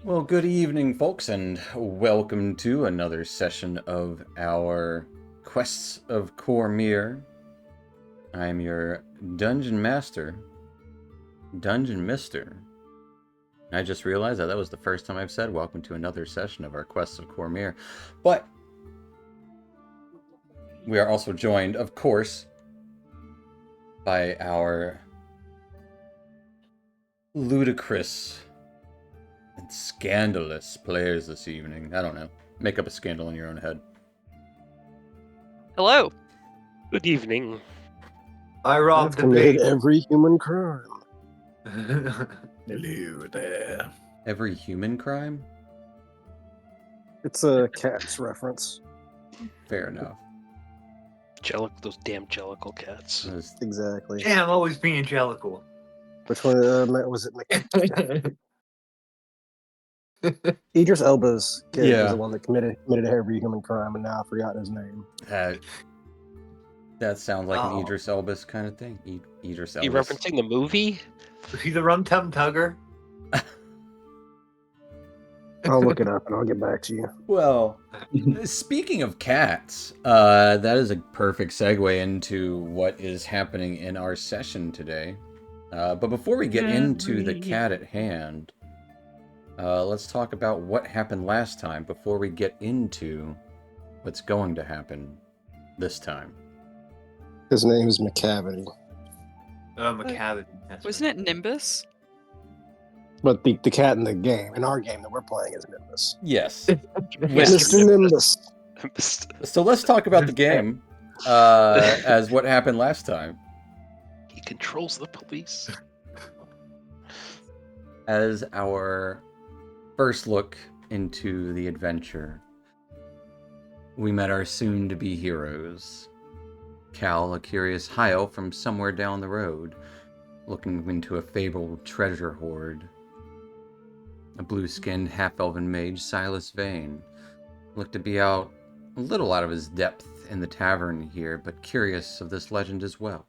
Well, good evening, folks, and welcome to another session of our Quests of Cormyr. I'm your Dungeon Master, Dungeon Mister. I just realized that was the first time I've said welcome to another session of our Quests of Cormyr. But we are also joined, of course, by our ludicrous and scandalous players this evening. I don't know. Make up a scandal in your own head. Hello. Good evening. I I've robbed the committed bank. every human crime. Hello there. Every human crime? It's a Cats reference. Fair enough. Those damn Jellicle cats. Those- Exactly. Damn, always being jellicle. Which one was it? Idris Elba's character Yeah. is the one that committed every human crime, and now I've forgotten his name. That sounds like an Oh. Idris Elba kind of thing. Idris You Elba. referencing the movie? Was he the rum tum tugger? I'll look it up and I'll get back to you. Well, speaking of cats, that is a perfect segue into what is happening in our session today. But before we get into the cat at hand, let's talk about what happened last time before we get into what's going to happen this time. His name is McCavity. McCavity. Wasn't it Nimbus? But the cat in the game, in our game that we're playing, is Nimbus. Yes. Mr. Nimbus. So let's talk about the game as what happened last time. He controls the police. As our first look into the adventure, we met our soon-to-be heroes. Cal, a curious high elf from somewhere down the road, looking into a fabled treasure hoard. A blue-skinned half-elven mage, Silas Vane, looked to be a little out of his depth in the tavern here, but curious of this legend as well.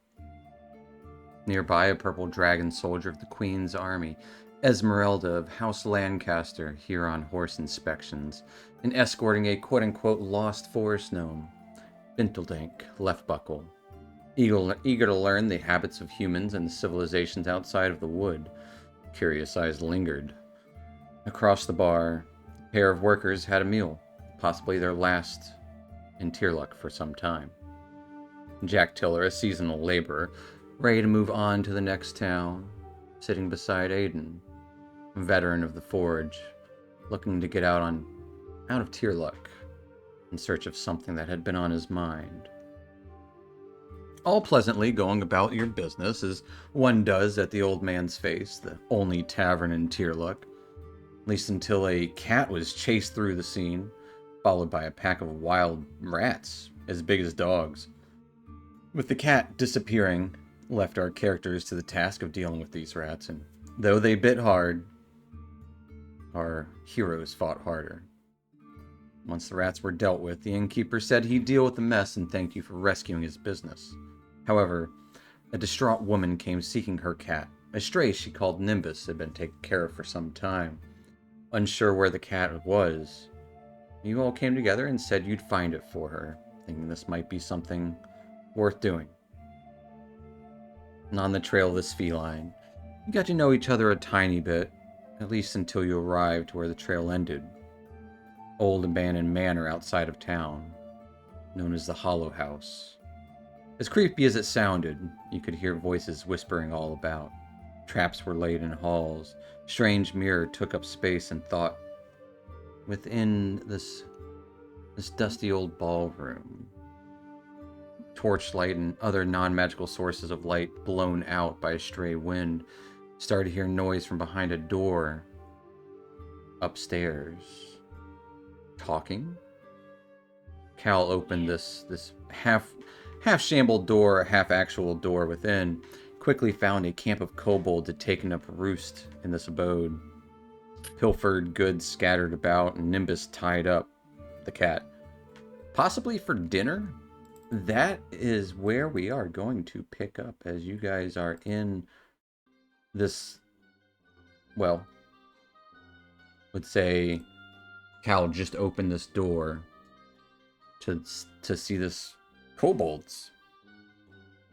Nearby, a purple dragon soldier of the Queen's army, Esmeralda of House Lancaster, here on horse inspections, and escorting a quote-unquote lost forest gnome, Binteldank Leftbuckle. Eager to learn the habits of humans and the civilizations outside of the wood, curious eyes lingered. Across the bar, a pair of workers had a meal, possibly their last in Tierluck for some time. Jack Tiller, a seasonal laborer, ready to move on to the next town, sitting beside Aiden, a veteran of the forge, looking to get out of Tierluck in search of something that had been on his mind. All pleasantly going about your business, as one does at the Old Man's Face, the only tavern in Tierluck, at least until a cat was chased through the scene, followed by a pack of wild rats as big as dogs. With the cat disappearing, left our characters to the task of dealing with these rats, and though they bit hard, our heroes fought harder. Once the rats were dealt with, the innkeeper said he'd deal with the mess and thanked you for rescuing his business. However, a distraught woman came seeking her cat. A stray she called Nimbus had been taken care of for some time. Unsure where the cat was, you all came together and said you'd find it for her, thinking this might be something worth doing. And on the trail of this feline, you got to know each other a tiny bit, at least until you arrived where the trail ended. Old abandoned manor outside of town, known as the Hollow House. As creepy as it sounded, you could hear voices whispering all about. Traps were laid in halls. Strange mirror took up space and thought. Within this dusty old ballroom, torchlight and other non-magical sources of light blown out by a stray wind, started to hear noise from behind a door upstairs. Talking? Cal opened this half shambled door, half actual door within, quickly found a camp of kobolds had taken up roost in this abode. Pilfered goods scattered about, and Nimbus tied up the cat. Possibly for dinner? That is where we are going to pick up as you guys are in this, well, would say Cal just opened this door to see this kobolds.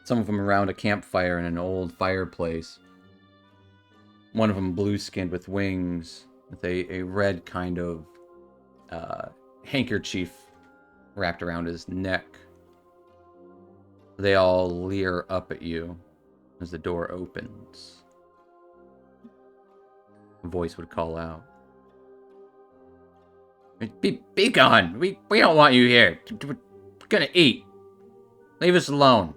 Some of them around a campfire in an old fireplace. One of them blue-skinned with wings, with a red kind of handkerchief wrapped around his neck. They all leer up at you as the door opens. A voice would call out. Be gone! We don't want you here. We're gonna eat. Leave us alone.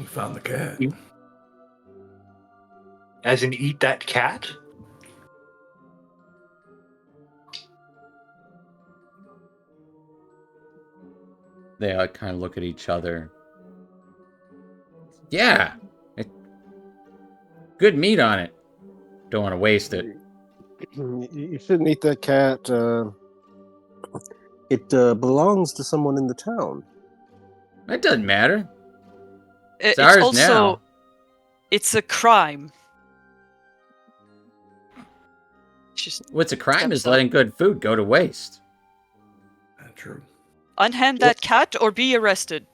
We found the cat. As in, eat that cat? They all kind of look at each other. Yeah! Good meat on it. Don't want to waste it. You shouldn't eat that cat. It belongs to someone in the town. It doesn't matter. It's ours also now. it's a crime. Just What's a crime is Steps up. letting good food go to waste. True. unhand that cat or be arrested.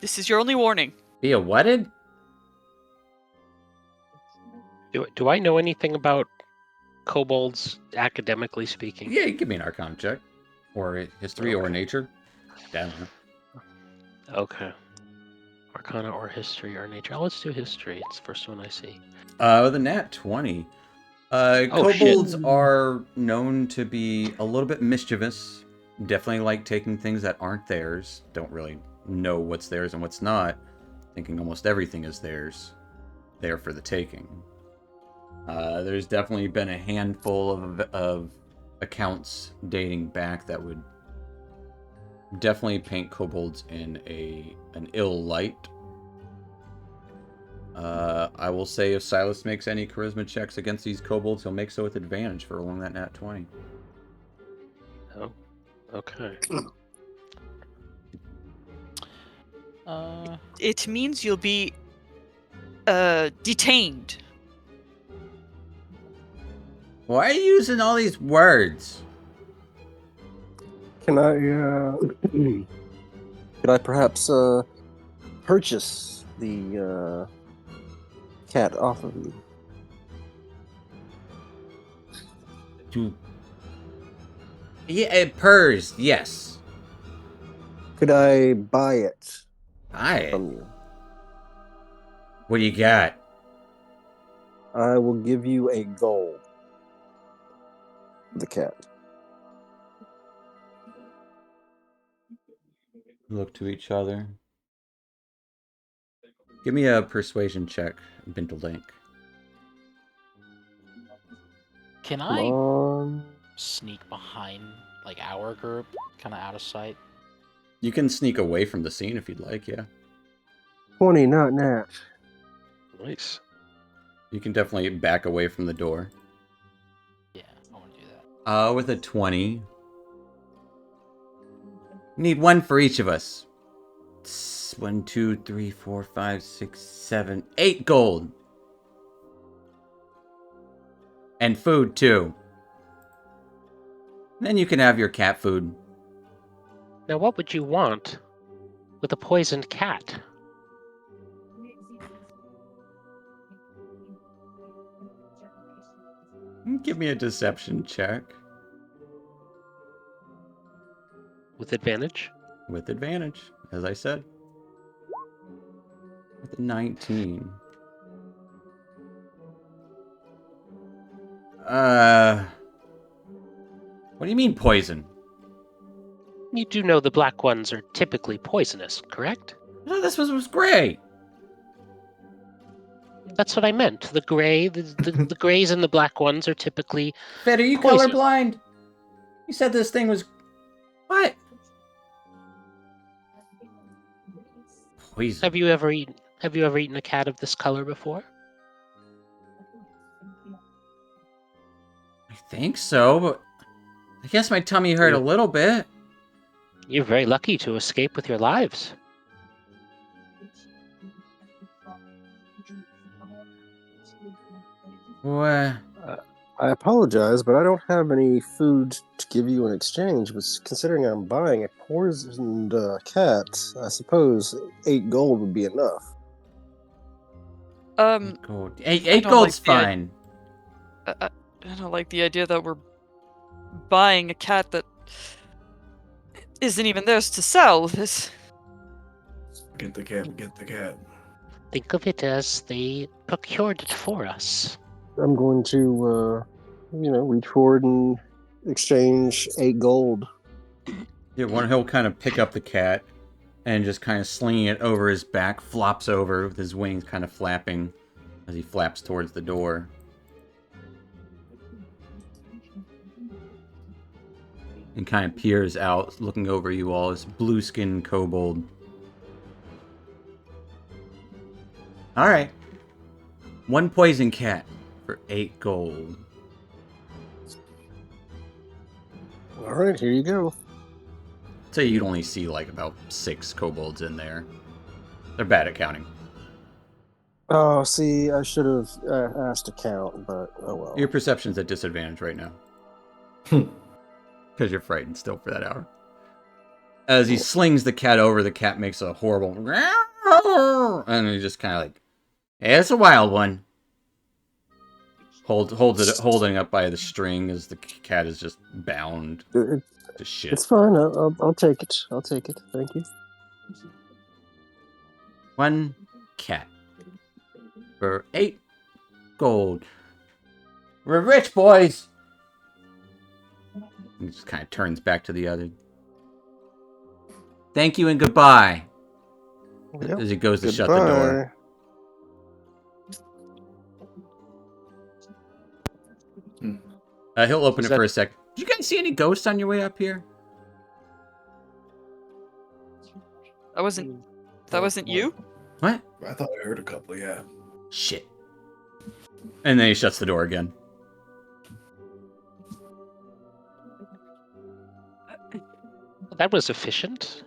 This is your only warning. Be a whatted? Do I know anything about kobolds, academically speaking? Yeah, you give me an Arcana check. Or history or nature. Damn. Okay. Arcana or history or nature. Oh, let's do history. It's the first one I see. The nat 20. Oh, Kobolds shit. are known to be a little bit mischievous. Definitely like taking things that aren't theirs. Don't really know what's theirs and what's not. Thinking almost everything is theirs. There for the taking. There's definitely been a handful of accounts dating back that would definitely paint kobolds in an ill light. I will say if Silas makes any charisma checks against these kobolds, he'll make so with advantage for rolling that nat 20. Oh, okay. It means you'll be detained. Why are you using all these words? Can I, could I perhaps, purchase the, cat off of you? Yeah, it purrs, yes. Could I buy it Hi. from you? What do you got? I will give you a gold. The cat. Look to each other. Give me a persuasion check, Bintlink. Can Come I on. sneak behind, like, our group, kind of out of sight? You can sneak away from the scene if you'd like, yeah. 20, not nat. Nice. You can definitely back away from the door. Yeah, I want to do that. With a 20. Need one for each of us. 1, 2, 3, 4, 5, 6, 7, 8 gold. And food, too. Then you can have your cat food. Now, what would you want with a poisoned cat? Give me a deception check. With advantage? With advantage, as I said. With a 19. What do you mean poison? You do know the black ones are typically poisonous, correct? No, this was gray. That's what I meant. The gray, the grays and the black ones are typically Fed, are you poison. colorblind? You said this thing was... What? Poison. Have you ever eaten a cat of this color before? I think so, but... I guess my tummy hurt a little bit. You're very lucky to escape with your lives. What? I apologize, but I don't have any food to give you in exchange. But considering I'm buying a poisoned cat, I suppose 8 gold would be enough. Gold. I Eight don't gold's like the fine. I don't like the idea that we're buying a cat that isn't even theirs to sell. This Get the cat. Get the cat. Think of it as they procured it for us. I'm going to, reach forward and exchange 8 gold. Yeah, he'll kind of pick up the cat and just kind of slinging it over his back, flops over with his wings kind of flapping as he flaps towards the door. And kind of peers out, looking over you all, this blue-skinned kobold. Alright. 1 poison cat for 8 gold. All right, here you go. So you'd only see like about 6 kobolds in there. They're bad at counting. Oh, see, I should have asked to count, but oh well. Your perception's at disadvantage right now. Because you're frightened still for that hour. As he slings the cat over, the cat makes a horrible... And he just kind of like... Hey, it's a wild one. Holding up by the string as the cat is just bound to shit. It's fine. I'll take it. I'll take it. Thank you. 1 cat for 8 gold. We're rich, boys! He just kind of turns back to the other. Thank you and goodbye. Yep. As he goes to shut the door. He'll open it for a sec. Did you guys see any ghosts on your way up here? that wasn't you? What? I thought I heard a couple. Yeah. Shit. And then he shuts the door again. That was efficient.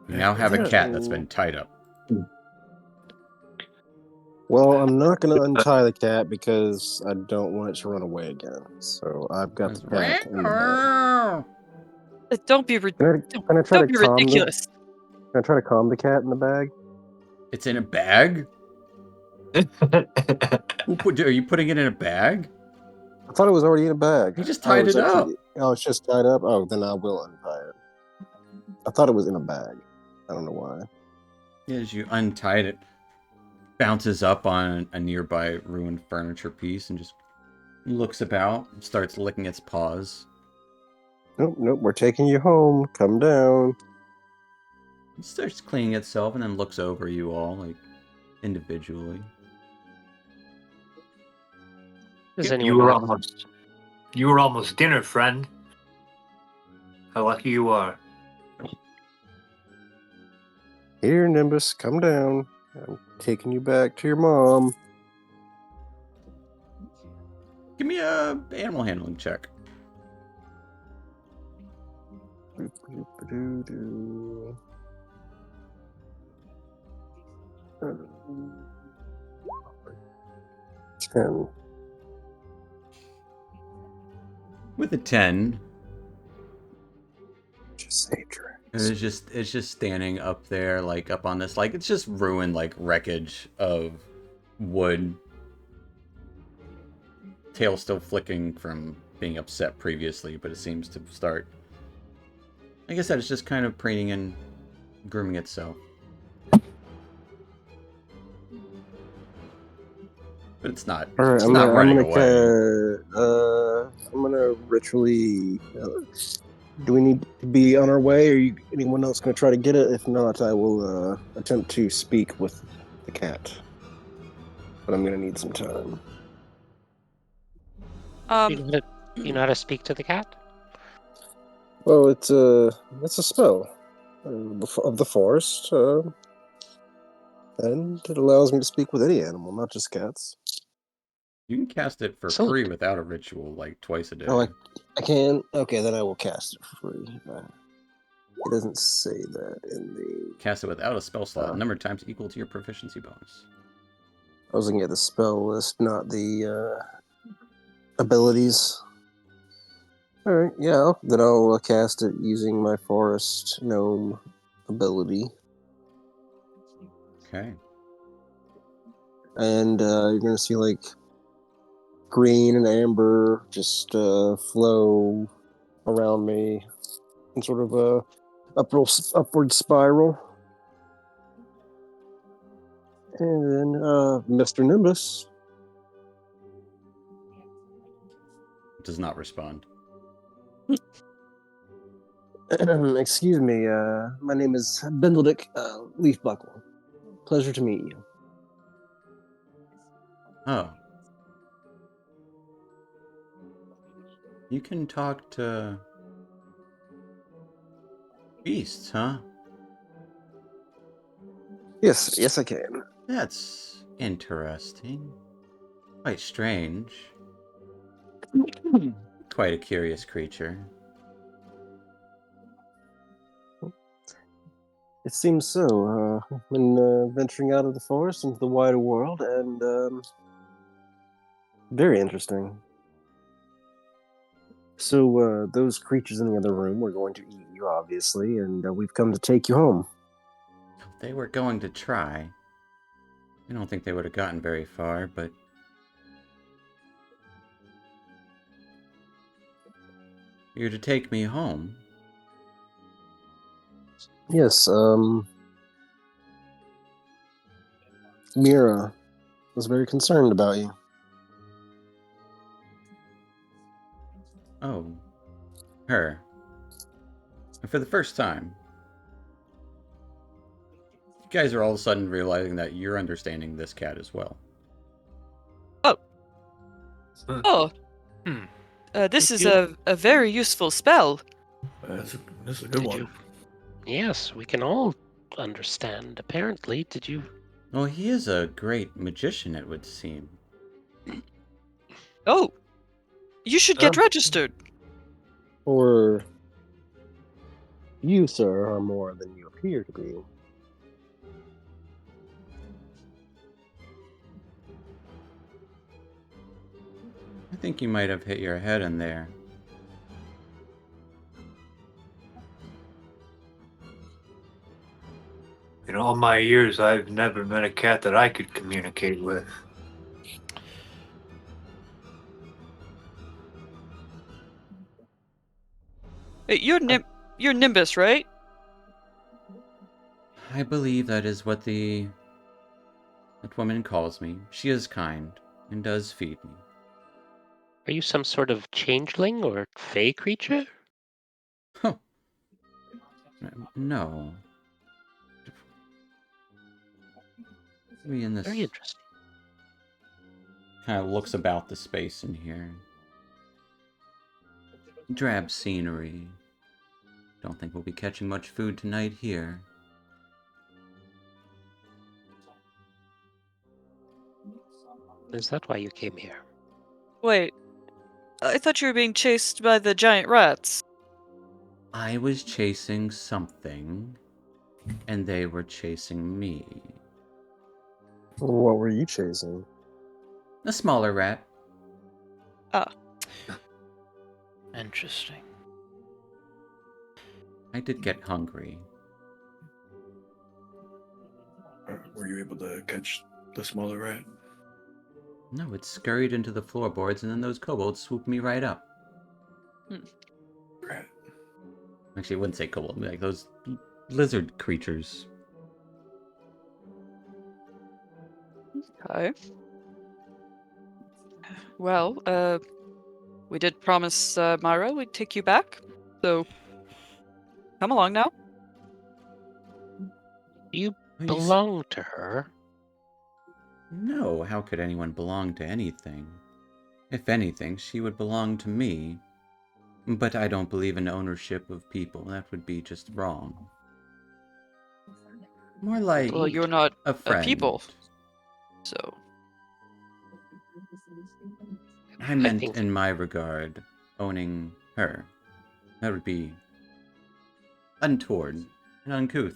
You now have a cat that's been tied up. Well, I'm not going to untie the cat because I don't want it to run away again. So I've got the cat in the bag. Don't be Can I try don't to be calm ridiculous. Can I try to calm the cat in the bag? It's in a bag? Are you putting it in a bag? I thought it was already in a bag. He just tied it up. Oh, it's just tied up? Oh, then I will untie it. I thought it was in a bag. I don't know why. As you untied it, bounces up on a nearby ruined furniture piece and just looks about and starts licking its paws. Nope, we're taking you home. Come down. It starts cleaning itself and then looks over you all, like, individually. Does You anyone were else- almost dinner, friend. How lucky you are. Here, Nimbus, come down. I'm taking you back to your mom. Give me a animal handling check. Boop-a-doop-a-doo-doo. 10. With a 10, Just say Drax. it's just standing up there, like up on this, like it's just ruined, like wreckage of wood. Tail still flicking from being upset previously, but it seems to start. Like I said, it's just kind of preening and grooming itself. But it's not. All right, It's not running away. I'm gonna ritually. Do we need to be on our way, or anyone else gonna try to get it? If not, I will attempt to speak with the cat. But I'm gonna need some time. You know how to speak to the cat? Well, it's a spell of the forest, and it allows me to speak with any animal, not just cats. You can cast it for So- free without a ritual, like twice a day. Oh, I can. Okay, then I will cast it for free. It doesn't say that in the. Cast it without a spell slot. Number of times equal to your proficiency bonus. I was looking at the spell list, not the abilities. Alright, yeah, then I'll cast it using my forest gnome ability. Okay. And you're going to see like green and amber just flow around me in sort of a upward spiral. And then Mr. Nimbus. Does not respond. Excuse me, my name is Benedict Leafbuckle. Pleasure to meet you. Oh. You can talk to beasts, huh? Yes, I can. That's interesting. Quite strange. Quite a curious creature. It seems so. When venturing out of the forest into the wider world, and very interesting. So those creatures in the other room were going to eat you, obviously, and we've come to take you home. They were going to try. I don't think they would have gotten very far, but... You're to take me home? Yes, Mira was very concerned about you. Oh. Her. And for the first time. You guys are all of a sudden realizing that you're understanding this cat as well. Oh, Hmm. this is you- a very useful spell. That's a good Did one. you? Yes, we can all understand. Apparently, did you? Well, he is a great magician, it would seem. Oh, you should get registered. Or you, sir, are more than you appear to be. I think you might have hit your head in there. In all my years, I've never met a cat that I could communicate with. Hey, you're Nimbus, right? I believe that is what that woman calls me. She is kind and does feed me. Are you some sort of changeling or fey creature? Huh. No. Me in this Very interesting. kind of looks about the space in here. Drab scenery. Don't think we'll be catching much food tonight here. Is that why you came here? Wait, I thought you were being chased by the giant rats. I was chasing something, and they were chasing me. What were you chasing? A smaller rat. Interesting. I did get hungry. Were you able to catch the smaller rat? No, it scurried into the floorboards, and then those kobolds swooped me right up. Rat. Actually, I wouldn't say kobold, like those lizard creatures. Okay. Well, we did promise Myra we'd take you back, so come along now. You Oh, belong to her. No, how could anyone belong to anything? If anything, she would belong to me. But I don't believe in ownership of people. That would be just wrong. More like Well, you're not a friend. people, so I meant think- in my regard, owning her. That would be untoward and uncouth.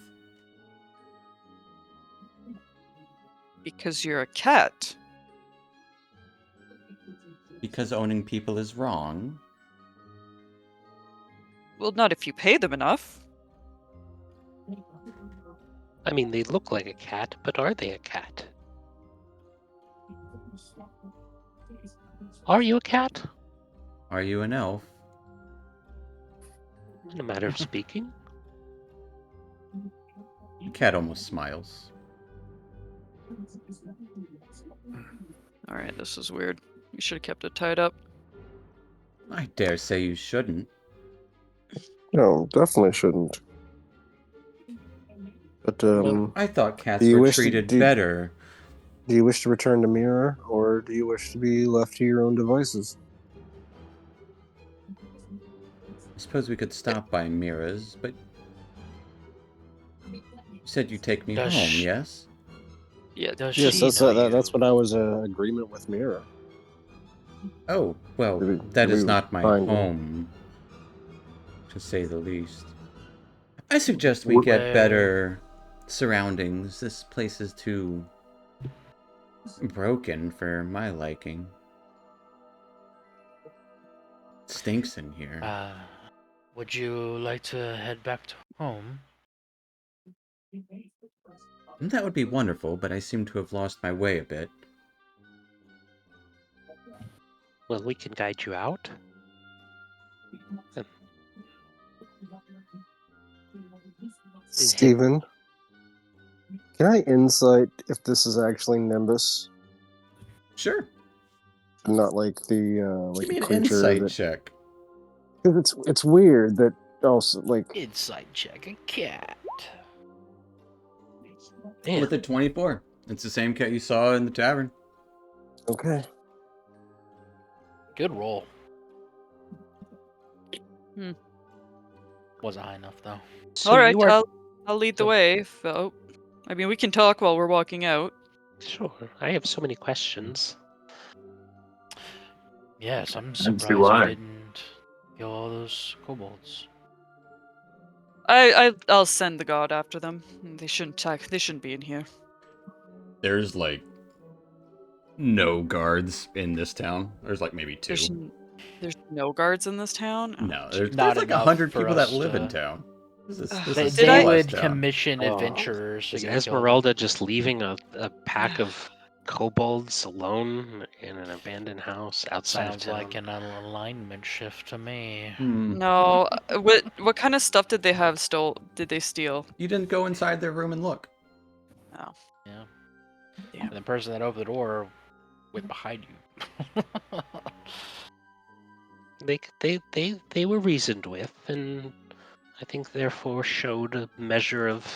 Because you're a cat. Because owning people is wrong. Well, not if you pay them enough. I mean, they look like a cat, but are they a cat? Are you a cat? Are you an elf? In a matter of speaking. The cat almost smiles. Alright, this is weird. You should have kept it tied up. I dare say you shouldn't. No, definitely shouldn't. But I thought cats do you were wish to- treated do- better. do you wish to return to Mirror, or do you wish to be left to your own devices? I suppose we could stop by Mira's, but you said you'd take me Does home, she- yes? Yeah, Does Yes, she that's know that's you? what I was agreement with Mirror. Oh, well, Did we- that did is we not my find you? home, to say the least. I suggest we Wh- get Where- better surroundings. This place is too broken for my liking. It stinks in here. Would you like to head back to home? That would be wonderful, but I seem to have lost my way a bit. Well, we can guide you out. Steven, can I insight if this is actually Nimbus, Sure. not like the like Give me a an creature insight that? check. Because it's weird that also like Inside check a cat. Man, With a 24. It's the same cat you saw in the tavern. okay. Good roll. Hmm. Wasn't high enough though. so Alright, you are I'll lead the so- way. If, I mean, we can talk while we're walking out. Sure. I have so many questions. Yes, I'm see surprised you why. didn't kill all those kobolds. I'll send the guard after them. They shouldn't be in here. There's like no guards in this town. There's like maybe two. There's no guards in this town. Oh, No, gee. there's Not like enough 100 for people that us live in to- town. This is They, a Did I- small would town. commission Oh. adventurers to Is go kill them. Esmeralda just leaving a pack of kobolds alone in an abandoned house outside Sounds of town? like an alignment shift to me. No. What kind of stuff did they have did they steal? You didn't go inside their room and look. Yeah. Damn. And the person that opened the door went behind you. They were reasoned with, and I think therefore showed a measure of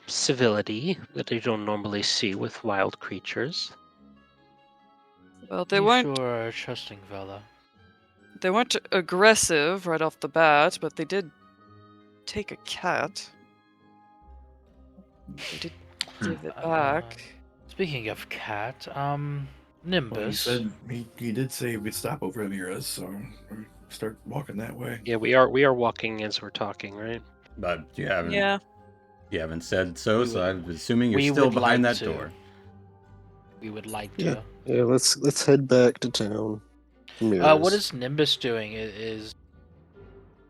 civility that you don't normally see with wild creatures. Well, they You weren't sure are a trusting fella. they weren't aggressive right off the bat, but they did take a cat. They did give it back. Speaking of cat, Well, he Nimbus. said he did say we'd stop over at Mira's, so we start walking that way. Yeah, we are walking as we're talking, right? But you haven't said so, We so would- I'm assuming you're we still would behind like that to. door. We would like Yeah. to. Yeah, let's head back to town. to What Mirrors. is Nimbus doing? Is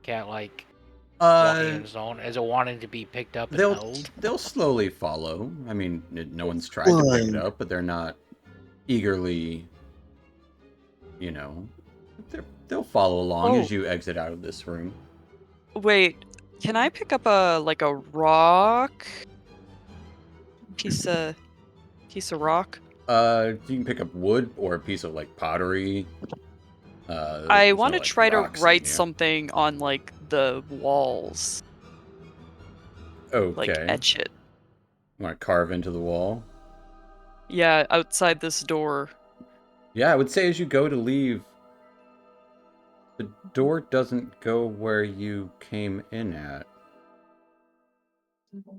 cat like walking in his own? Is it wanting to be picked up and held? They'll slowly follow. I mean, no one's tried to pick it up, but they're not eagerly, they'll follow along as you exit out of this room. Wait, can I pick up a rock? Piece of rock? You can pick up wood or a piece of like pottery. I there's want no, to like, try to rocks in write here. something on the walls, like Okay. etch it. Want to carve into the wall? Yeah, outside this door. Yeah, I would say as you go to leave, the door doesn't go where you came in at.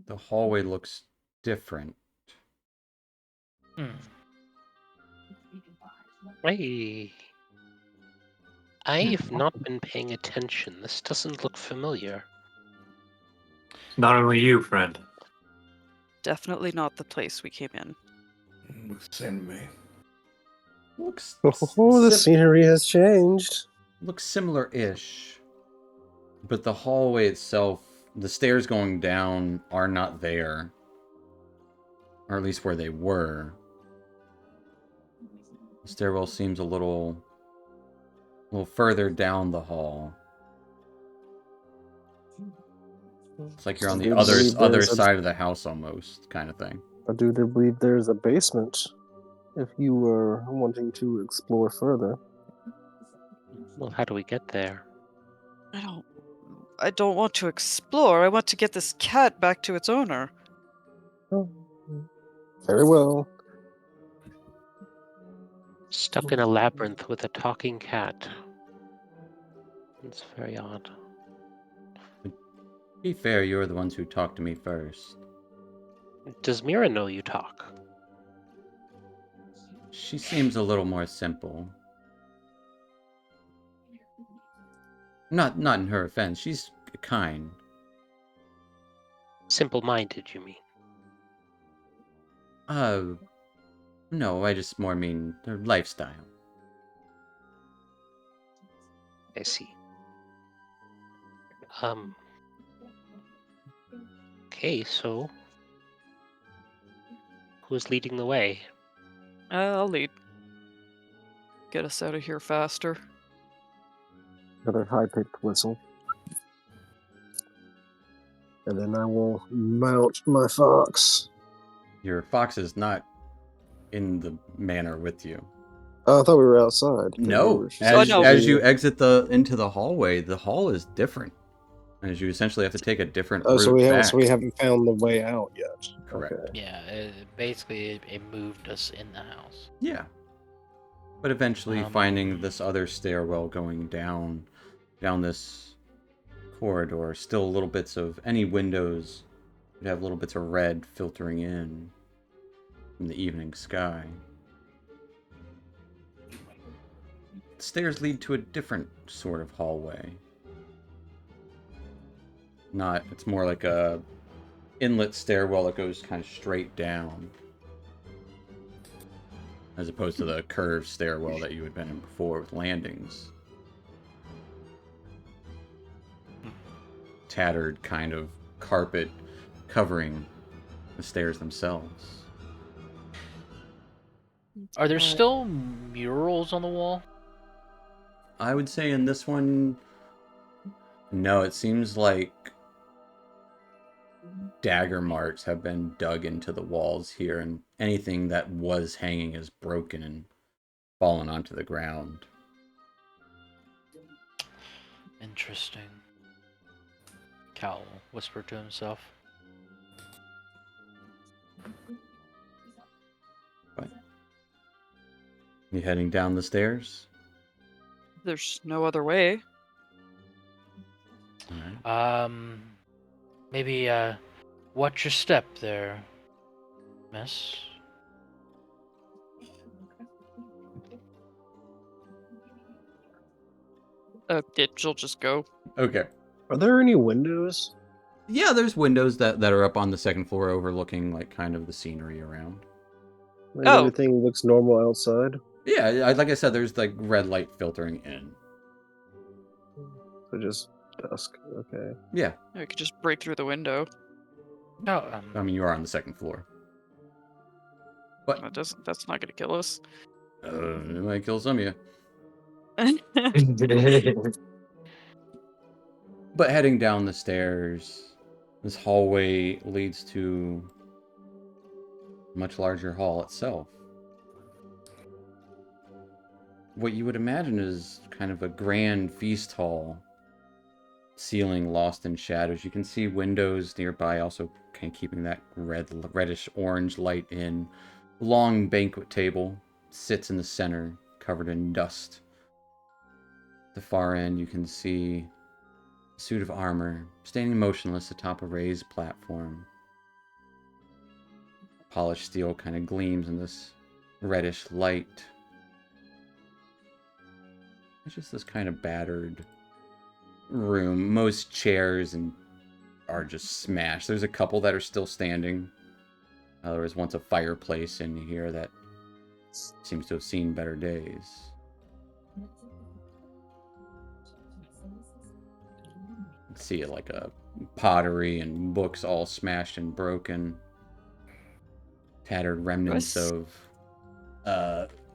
The hallway looks different. I've not been paying attention. This doesn't look familiar. Not only you, friend. Definitely not the place we came in. Looks the same to me. Looks Oh, the scenery has changed. looks similar-ish, but the hallway itself, the stairs going down are not there, or at least where they were. The stairwell seems a little further down the hall. It's like you're on the I other believe there's a- side of the house almost, kind of thing. I do believe there's a basement. If you were wanting to explore further. Well, how do we get there? I don't want to explore. I want to get this cat back to its owner. Oh, very well. Stuck in a labyrinth with a talking cat. It's very odd. To be fair, you were the ones who talked to me first. Does Mira know you talk? She seems a little more simple. Not in her offense. She's kind. Simple-minded, you mean? No, I just more mean her lifestyle. I see. Okay, so who's leading the way? I'll lead. Get us out of here faster. Another high-pitched whistle. And then I will mount my fox. Your fox is not in the manor with you. Oh, I thought we were outside. No, no. as you exit into the hallway, the hall is different. As you essentially have to take a different route back. So we haven't found the way out yet. Correct. Okay. Yeah, basically it moved us in the house. Yeah. But eventually finding this other stairwell going down this corridor, still little bits of any windows would have little bits of red filtering in from the evening sky. The stairs lead to a different sort of hallway. It's more like a inlet stairwell that goes kind of straight down, as opposed to the curved stairwell that you had been in before with landings. Tattered kind of carpet covering the stairs themselves. Are there still murals on the wall? I would say in this one, no, it seems like dagger marks have been dug into the walls here, and anything that was hanging is broken and fallen onto the ground. Interesting. Cal whispered to himself. What? You heading down the stairs? There's no other way. All right. Maybe watch your step there, miss. She'll just go. Okay. Are there any windows? Yeah, there's windows that are up on the second floor overlooking like kind of the scenery around. Like, Oh. everything looks normal outside. Yeah, like I said, there's like red light filtering in. So just dusk. Okay. Yeah, We could just break through the window. No, I mean you are on the second floor. But That's not gonna kill us. it might kill some of you. But heading down the stairs, this hallway leads to a much larger hall itself. What you would imagine is kind of a grand feast hall, ceiling lost in shadows. You can see windows nearby, also kind of keeping that reddish orange light in. Long banquet table sits in the center, covered in dust. At the far end, you can see a suit of armor standing motionless atop a raised platform. Polished steel kind of gleams in this reddish light. It's just this kind of battered room. Most chairs are just smashed. There's a couple that are still standing, There was once a fireplace in here that seems to have seen better days. See it like a pottery and books all smashed and broken. Tattered remnants of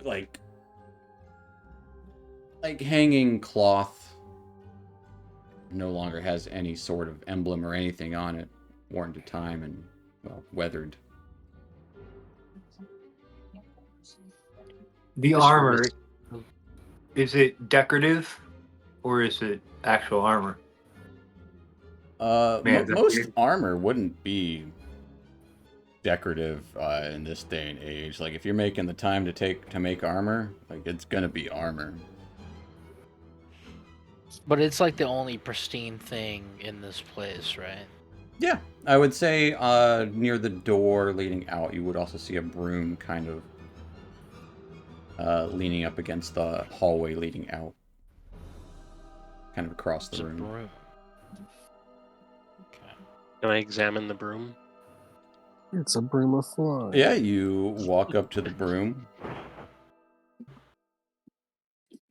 like hanging cloth. No longer has any sort of emblem or anything on it. Worn to time and, well, weathered. The armor, is it decorative or is it actual armor? Most armor wouldn't be decorative in this day and age. Like, if you're making the time to make armor, like, it's gonna be armor. But it's like the only pristine thing in this place, right? Yeah, I would say near the door leading out, you would also see a broom kind of leaning up against the hallway leading out, kind of across the room. Broom. Okay. Can I examine the broom? It's a broom of flies. Yeah, you walk up to the broom.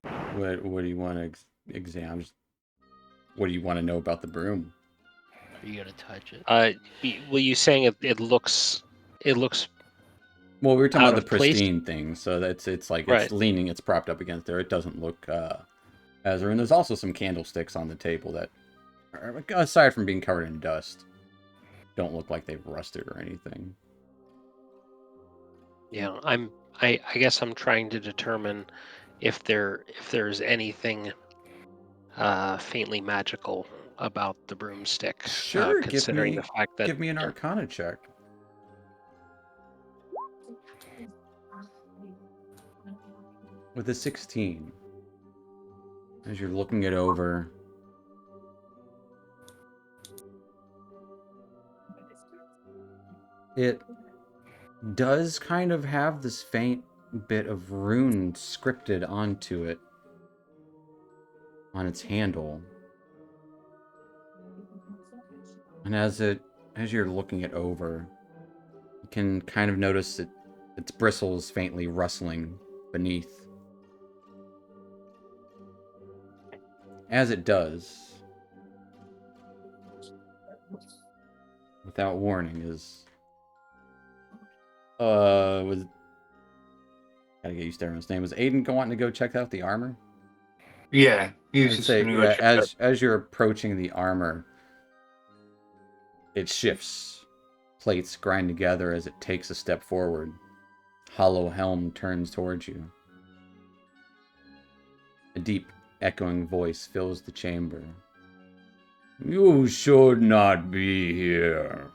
What do you want to examine? What do you want to know about the broom? Are you gonna touch it? Were you saying it looks? Well, we were talking out about the of place? pristine thing, so it's like Right. it's leaning, it's propped up against there. It doesn't look as and there's also some candlesticks on the table that, aside from being covered in dust, don't look like they've rusted or anything. Yeah, I guess I'm trying to determine if there's anything faintly magical about the broomstick. Sure, considering the fact that give me an Arcana check. With a 16. As you're looking it over, it does kind of have this faint bit of rune scripted onto it, on its handle. And as you're looking it over, you can kind of notice its bristles faintly rustling beneath. As it does, without warning, gotta get used to everyone's name. Was Aiden wanting to go check out the armor? Yeah, he was I'd just say, gonna go yeah, check out. as you're approaching the armor, it shifts. Plates grind together as it takes a step forward. Hollow helm turns towards you. A deep, echoing voice fills the chamber. You should not be here.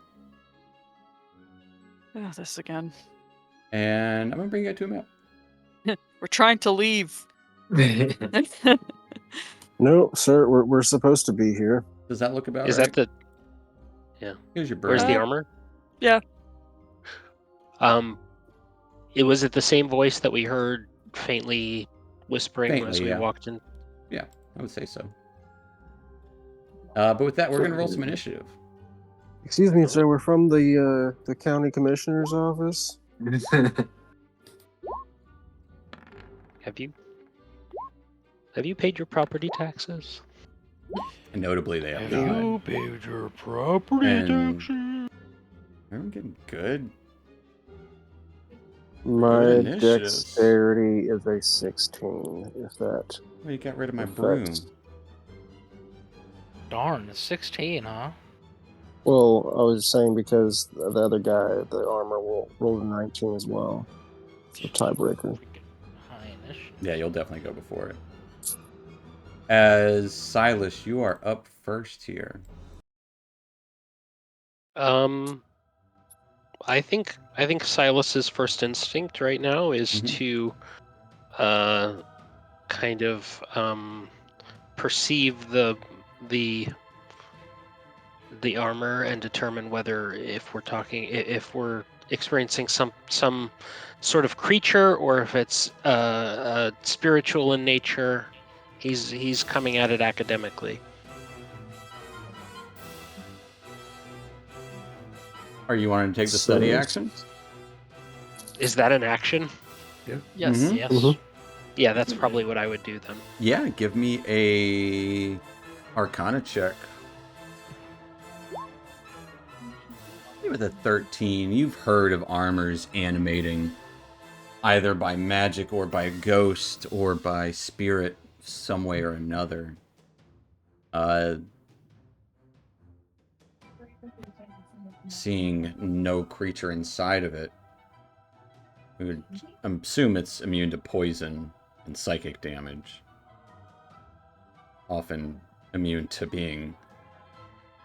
Oh, this again. And I'm gonna bring it to a map. We're trying to leave. No, sir, we're supposed to be here. Does that look about is right? that the Here's your bird. where's the armor? Yeah. Was it the same voice that we heard faintly whispering as Faintly, we yeah. walked in? Yeah, I would say so. But with that, we're gonna roll some initiative. Excuse me, sir, we're from the county commissioner's office. Have you paid your property taxes? And notably, they have Have not. you paid your property And- taxes? I'm getting good. My Good initiative. dexterity is a 16, if that. Well, you got rid of my Perfect. broom. Darn, it's 16, huh? Well, I was saying because the other guy, the armor, will roll a 19 as well. It's a tiebreaker. Freaking high initiative. Yeah, you'll definitely go before it. As Silas, you are up first here. I think Silas's first instinct right now is Mhm. to kind of perceive the armor and determine whether if we're experiencing some sort of creature or if it's spiritual in nature. He's coming at it academically. Are you wanting to take the study So- action? Is that an action? Yes. Mhm. Yes. Mhm. Yeah, that's probably what I would do then. Yeah, give me a Arcana check. With a 13, you've heard of armors animating either by magic or by ghost or by spirit some way or another. Seeing no creature inside of it, we would assume it's immune to poison and psychic damage. Often immune to being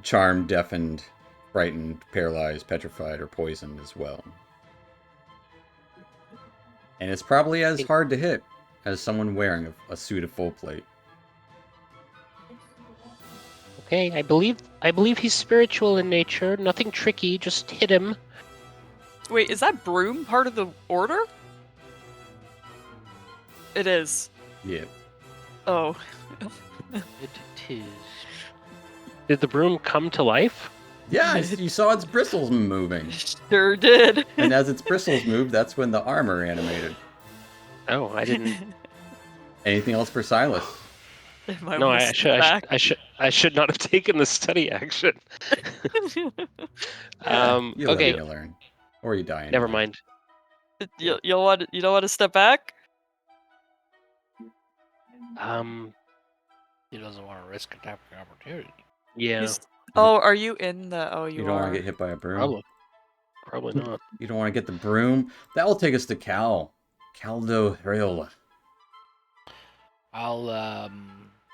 charmed, deafened, frightened, paralyzed, petrified, or poisoned as well. And it's probably as hard to hit as someone wearing a suit of full plate. Okay, I believe he's spiritual in nature. Nothing tricky. Just hit him. Wait, is that broom part of the order? It is. Yeah. Oh. It is. Did the broom come to life? Yeah, you saw its bristles moving. Sure did. And as its bristles moved, that's when the armor animated. Oh, I didn't. Anything else for Silas? No, I should not have taken the study action. You learn, Okay, you learn. Or you die. never anyway. mind. You don't want to step back? He doesn't want to risk attacking opportunity. Yeah, Oh, are you in the? Oh, You you don't are. want to get hit by a broom. probably not. You don't want to get the broom. That will take us to Cal. Caldo Riola. I'll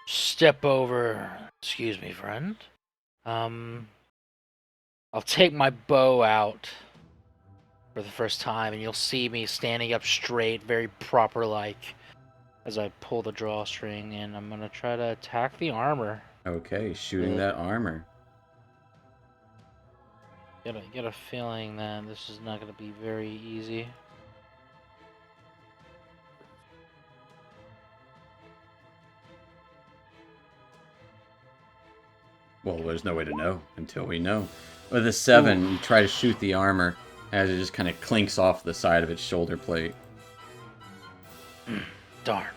step over. Excuse me, friend. I'll take my bow out for the first time, and you'll see me standing up straight, very proper-like, as I pull the drawstring, and I'm gonna try to attack the armor. Okay, shooting that armor. Get a feeling that this is not gonna be very easy. Well, there's no way to know until we know. With a 7, you try to shoot the armor as it just kind of clinks off the side of its shoulder plate. Darn.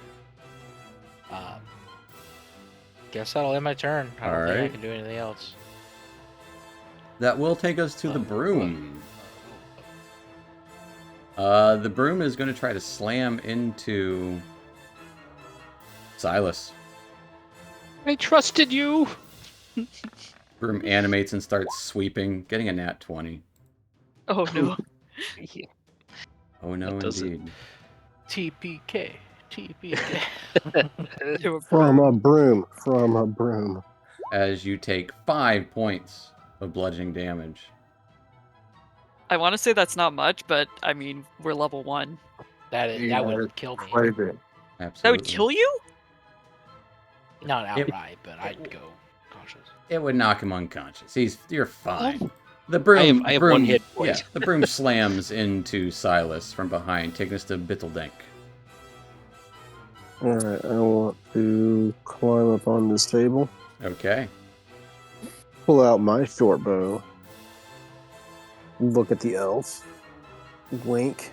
Guess that'll end my turn. I don't think I Alright. can do anything else. That will take us to the broom. The broom is going to try to slam into Silas. I trusted you. Broom animates and starts sweeping, getting a nat 20. Oh no. Oh no, That doesn't- indeed. TPK. TPK. To a From a broom. As you take 5 points of bludgeoning damage. I want to say that's not much, but I mean we're level 1. That would kill me. Quite a bit. Absolutely. That would kill you? Not outright, but I'd go cautious. It would knock him unconscious. You're fine. The broom. I have broom, one hit point. Yeah, the broom slams into Silas from behind, taking us to Bittledank. Alright, I want to climb up on this table, Okay. pull out my short bow, look at the elf, wink,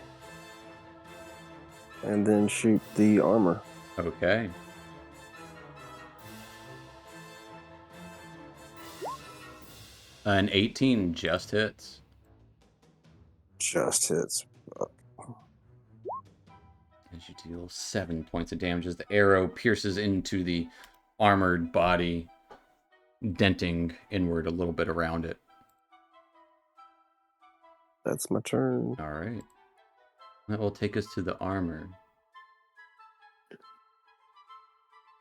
and then shoot the armor. Okay. An 18 just hits. Just hits. As you deal 7 points of damage as the arrow pierces into the armored body, denting inward a little bit around it. That's my turn. All right. That will take us to the armor.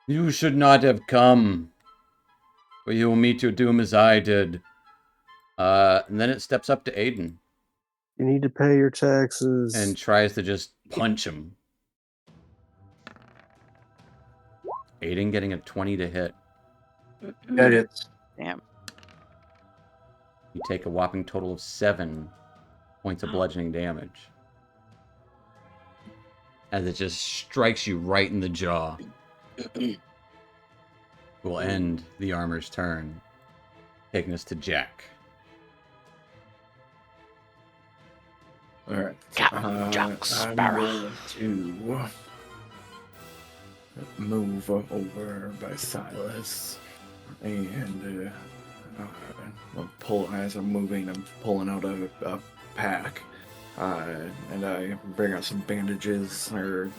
You should not have come, for you will meet your doom as I did. And then it steps up to Aiden You need to pay your taxes. and tries to just punch him. Aiden getting a 20 to hit. That is. Damn. You take a whopping total of 7 points of bludgeoning damage. As it just strikes you right in the jaw. Will end the armor's turn, taking us to Jack. All right. Captain Jack I'm Sparrow. going to move over by Silas, and I'll pull as I'm moving. I'm pulling out a pack, and I bring out some bandages or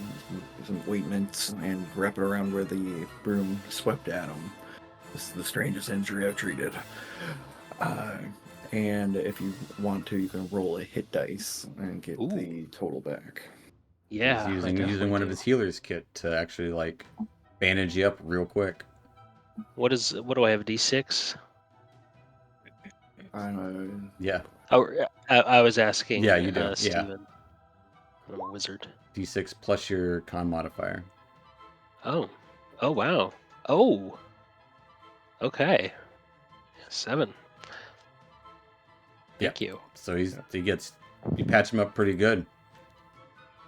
some ointments and wrap it around where the broom swept at him. This is the strangest injury I've treated. And if you want to, you can roll a hit dice and get Ooh. the total back. Yeah, He's I using definitely one of do. his healer's kit to actually like bandage you up real quick. What do I have? A D6? Yeah, Oh, I was asking. Yeah, you do, yeah. Steven. I'm a wizard. D6 plus your con modifier. Oh. Oh wow. Oh. Okay. 7. Thank you. So you patch him up pretty good.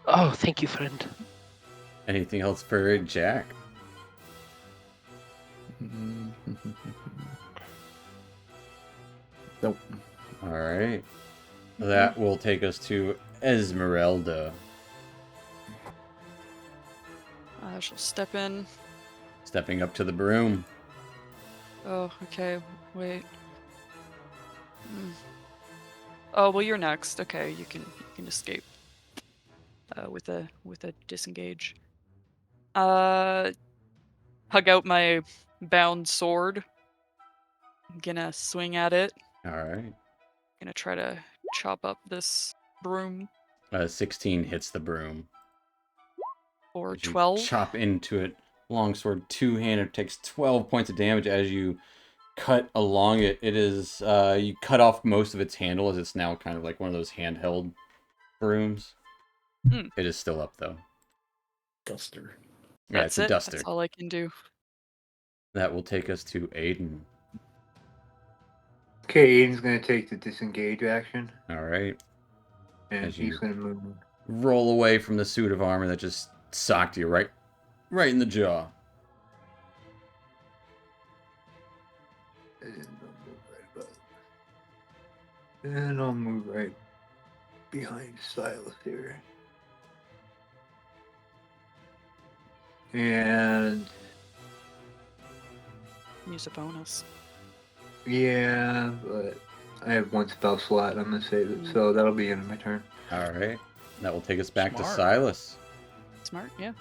Oh, thank you, friend. Anything else for Jack? Nope. All right. That will take us to Esmeralda. I shall step in. Stepping up to the broom. Oh, okay. Wait. Oh well, you're next. Okay, you can escape. With a disengage. Hug out my bound sword. I'm gonna swing at it. All right. Gonna try to chop up this broom. 16 hits the broom. Or As you 12. chop into it. Longsword two-handed takes 12 points of damage as you cut along it. It is you cut off most of its handle as it's now kind of like one of those handheld brooms. It is still up though. Duster. Yeah, That's it's a it. duster. That's all I can do. That will take us to Aiden. Okay, Aiden's gonna take the disengage action, All right. and As he's you- gonna move. Roll away from the suit of armor that just socked you right in the jaw. And I'll move right behind Silas here. And Use a bonus. yeah, but I have one spell slot. I'm gonna save it, so that'll be end of my turn. All right. That will take us back to Smart. Silas. Smart, yeah.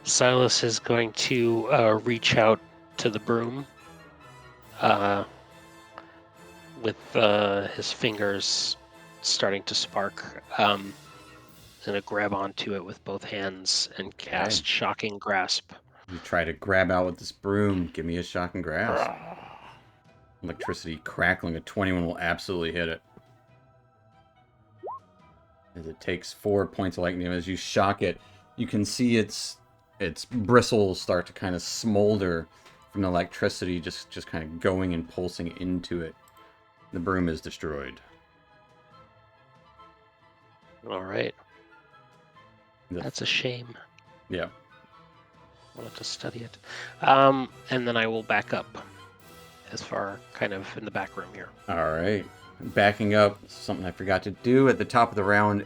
Silas is going to reach out to the broom with his fingers starting to spark. Gonna grab onto it with both hands and cast Okay. Shocking Grasp. You try to grab out with this broom. Give me a shock and grasp. Electricity crackling. A 21 will absolutely hit it. As it takes 4 points of lightning. As you shock it, you can see its bristles start to kind of smolder from the electricity just kind of going and pulsing into it. The broom is destroyed. All right. That's a shame. Yeah. Wanted to study it. And then I will back up as far kind of in the back room here. All right. Backing up, something I forgot to do at the top of the round.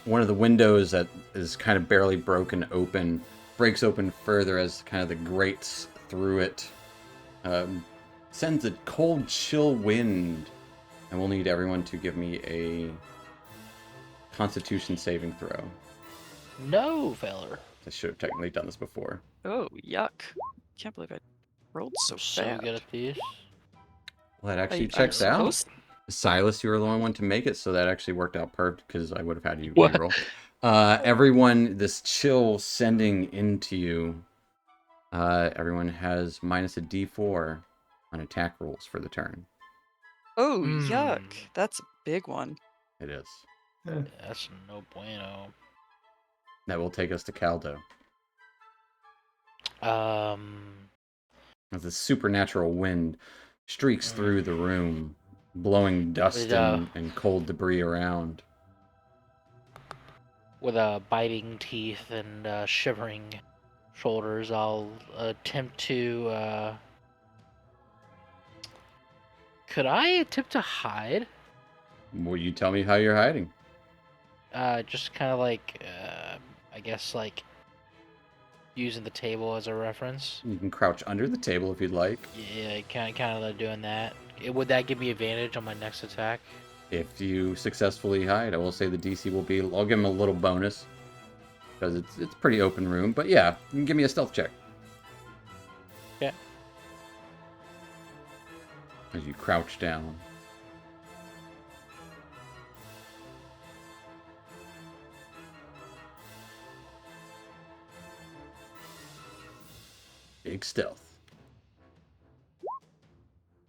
One of the windows that is kind of barely broken open breaks open further as kind of the grates through it sends a cold, chill wind. And we'll need everyone to give me a Constitution saving throw. No, feller. I should have technically done this before. Oh, yuck. Can't believe I rolled so I'm so bad. good at these. Well, that actually I'm checks out. supposed- Silas, you were the only one to make it, so that actually worked out perfect because I would have had you What? reroll. Everyone, this chill sending into you. Everyone has minus a D4 on attack rolls for the turn. Oh, Mm. yuck. That's a big one. It is. That's no bueno. That will take us to Caldo. As the supernatural wind streaks through the room, blowing dust and cold debris around. With biting teeth and shivering shoulders, I'll attempt to. Could I attempt to hide? Will you tell me how you're hiding? Just kind of like, I guess like using the table as a reference. You can crouch under the table if you'd like. Yeah, kind of doing that. Would that give me advantage on my next attack? If you successfully hide, I will say the DC will be. I'll give him a little bonus because it's pretty open room. But yeah, you can give me a stealth check. Yeah. As you crouch down. Big stealth.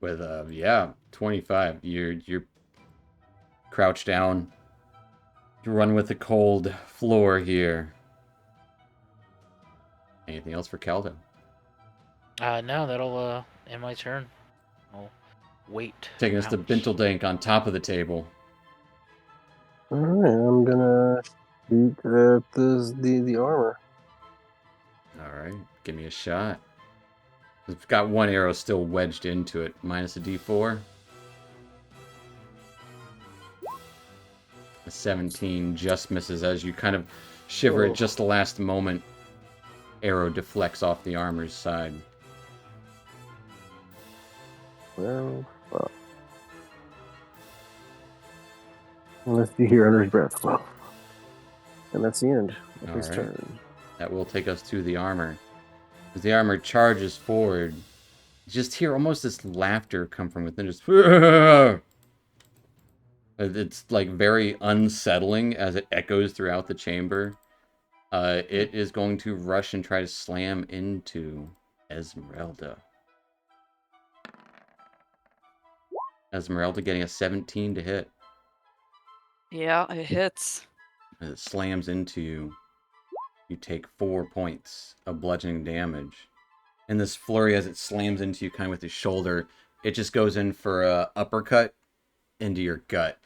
With 25. You're crouched down. You run with the cold floor here. Anything else for Caldo? No, that'll end my turn. I'll wait. Taking us to Ouch. Binteldank on top of the table. All right, I'm gonna shoot at the armor. All right, give me a shot. It's got one arrow still wedged into it. Minus a d4. A 17 just misses as you kind of shiver at just the last moment. Arrow deflects off the armor's side. Well, fuck. Unless you hear under his breath. Well, and that's the end of his All right. turn. That will take us to the armor. As the armor charges forward, you just hear almost this laughter come from within. Just it's like very unsettling as it echoes throughout the chamber. It is going to rush and try to slam into Esmeralda. Esmeralda getting a 17 to hit. Yeah, it hits. As it slams into you, you take 4 points of bludgeoning damage. In this flurry, as it slams into you kind of with his shoulder, it just goes in for a uppercut into your gut.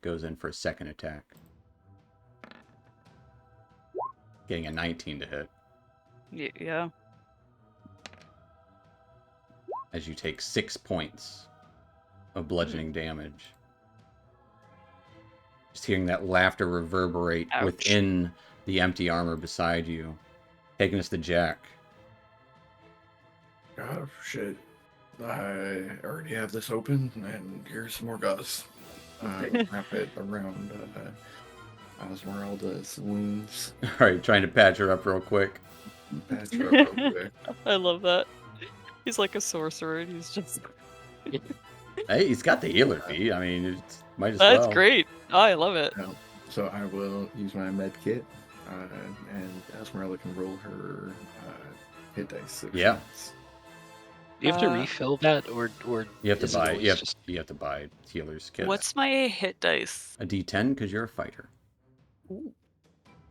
Goes in for a second attack. Getting a 19 to hit. Yeah. As you take 6 points of bludgeoning damage. Just hearing that laughter reverberate Ouch. within the empty armor beside you. Taking us to Jack. Oh, shit. I already have this open, and here's some more gauze. Wrap it around Esmeralda's wounds. Alright, trying to patch her up real quick. Patch her up real quick. I love that. He's like a sorcerer, and he's just. Hey, he's got the healer feat. I mean, it's, might as well. That's great. Oh, I love it. So I will use my med kit, and Esmeralda can roll her hit dice. Yeah. Times. Do you have to refill that, or You have to is it buy. always You have, just- you have to buy healer's kit. What's my hit dice? A D10 because you're a fighter. Ooh.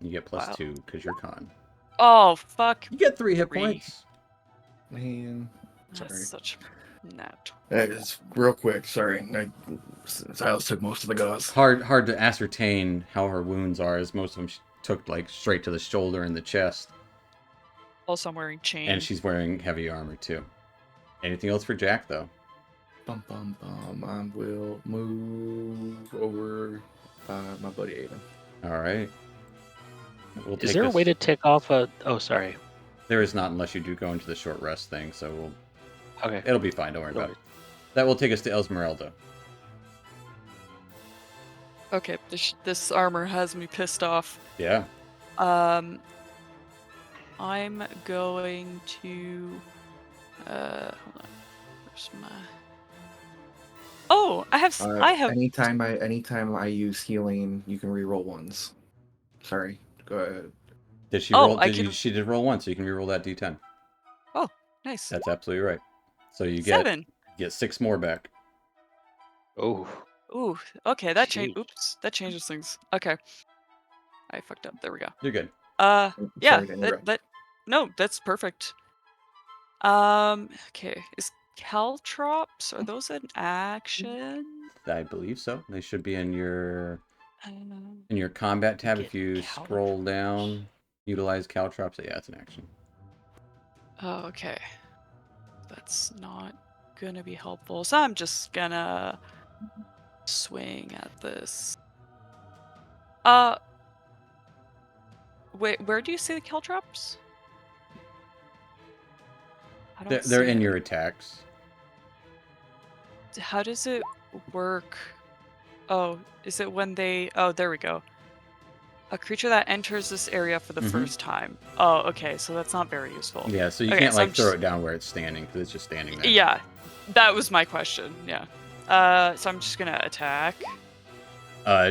You get plus Wow. 2 because you're con. Oh, fuck. You get 3 hit 3. points. Man, sorry. That's such nat. It's real quick. Sorry, Silas took most of the gauze. Hard to ascertain how her wounds are, as most of them took like straight to the shoulder and the chest, Also, I'm wearing chain. and she's wearing heavy armor too. Anything else for Jack though? Bum bum bum. I will move over my buddy Aiden. All right. We'll Is take there a us- way to tick off a? Oh, sorry. There is not, unless you do go into the short rest thing. So Okay. it'll be fine. Don't worry about it. That will take us to Esmeralda. Okay, this armor has me pissed off. Yeah. I'm going to. Hold on. Where's my? Oh, I have. I have. Anytime I use healing, you can reroll ones. Sorry. Go ahead. Did she Oh, roll? I Did you, can- she did roll once, so you can reroll that D10. Nice. That's absolutely right. So you get 7. 6 more back. Oh. Ooh. Okay, that Shoot. Oops, that changes things. Okay. I fucked up. There we go. You're good. Yeah. Sorry to interrupt. No, that's perfect. Okay. Is caltrops, are those an action? I believe so. They should be in your Um, combat tab. If Get you scroll down, utilize caltrops. Yeah, it's an action. Oh, okay. That's not gonna be helpful. So I'm just gonna swing at this. Wait, where do you see the caltrops? I don't They're see in it. your attacks. How does it work? Oh, is it when they... Oh, there we go. A creature that enters this area for the first time. Oh, okay, so that's not very useful. Yeah, so you Okay, can't so like I'm throw just- it down where it's standing because it's just standing there. Yeah, that was my question, yeah. So I'm just gonna attack.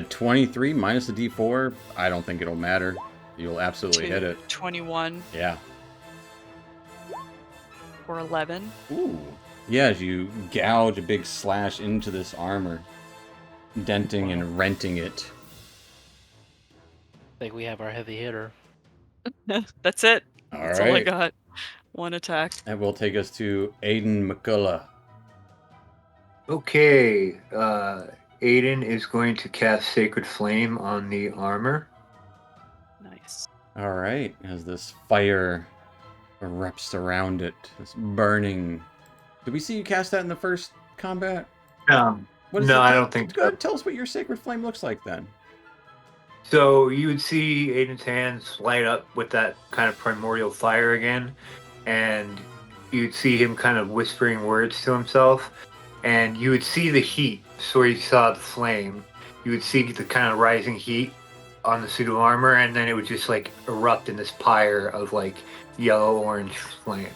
23 minus the D4. I don't think it'll matter. You'll absolutely hit it. 21 Yeah. or 11. Ooh. Yeah, as you gouge a big slash into this armor, denting and renting it. I think we have our heavy hitter. That's it. All That's all I right. got. One attack. That will take us to Aiden McCullough. Okay. Aiden is going to cast Sacred Flame on the armor. Nice. All right, as this fire erupts around it, this burning. Did we see you cast that in the first combat? What is No, it? I don't think so. Tell us what your sacred flame looks like then. So you would see Aiden's hands light up with that kind of primordial fire again, and you'd see him kind of whispering words to himself, and you would see the heat. So where you saw the flame, you would see the kind of rising heat on the suit of armor, and then it would just like erupt in this pyre of like yellow-orange flame.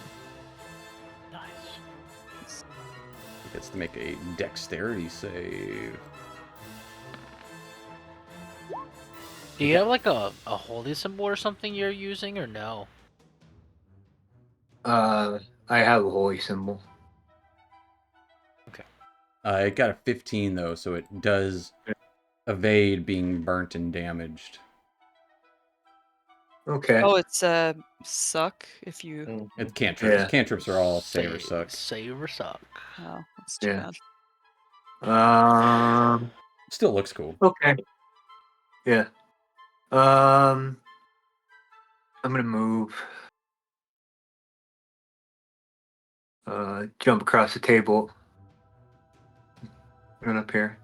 Nice. He gets to make a dexterity save. Do you have like a holy symbol or something you're using, or no? I have a holy symbol. It got a 15 though, so it does evade being burnt and damaged. Okay. Oh, it's suck if you... It's cantrips. Yeah. Cantrips are all save or suck. Save or suck. Oh, that's too Yeah. bad. Still looks cool. Okay. Yeah. I'm gonna move. Jump across the table. Run up here.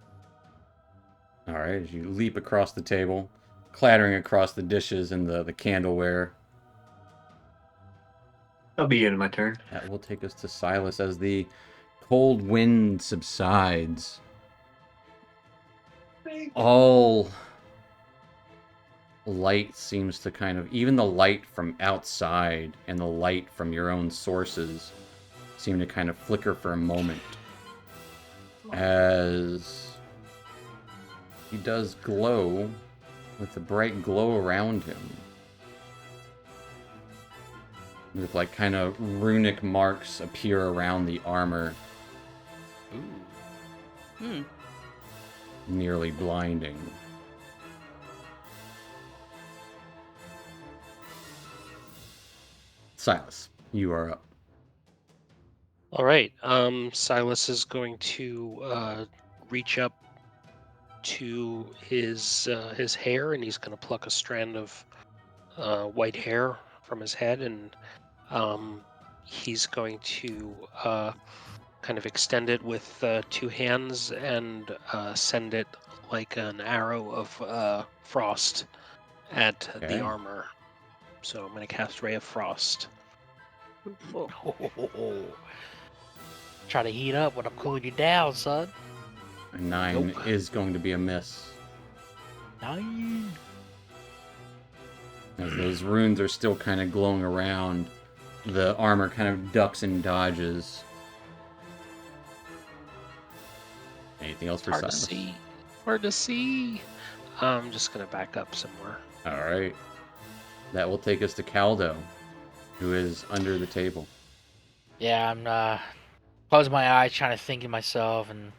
All right, as you leap across the table, clattering across the dishes and the candleware. I'll be in my turn. That will take us to Silas as the cold wind subsides. All light seems to kind of, even the light from outside and the light from your own sources seem to kind of flicker for a moment as he does glow with a bright glow around him. With like kind of runic marks appear around the armor, Hmm. nearly blinding. Silas, you are up. All right. Silas is going to reach up to his hair, and he's going to pluck a strand of white hair from his head, and he's going to kind of extend it with two hands and send it like an arrow of frost at Okay. the armor. So I'm going to cast Ray of Frost. Try to heat up when I'm cooling you down, son. A 9 Nope. is going to be a miss. Nine. As those runes are still kind of glowing around, the armor kind of ducks and dodges. Anything else for Hard to Silas? see. Hard to see. I'm just going to back up somewhere. All right. That will take us to Caldo, who is under the table. Yeah, I'm closing my eyes, trying to think of myself, and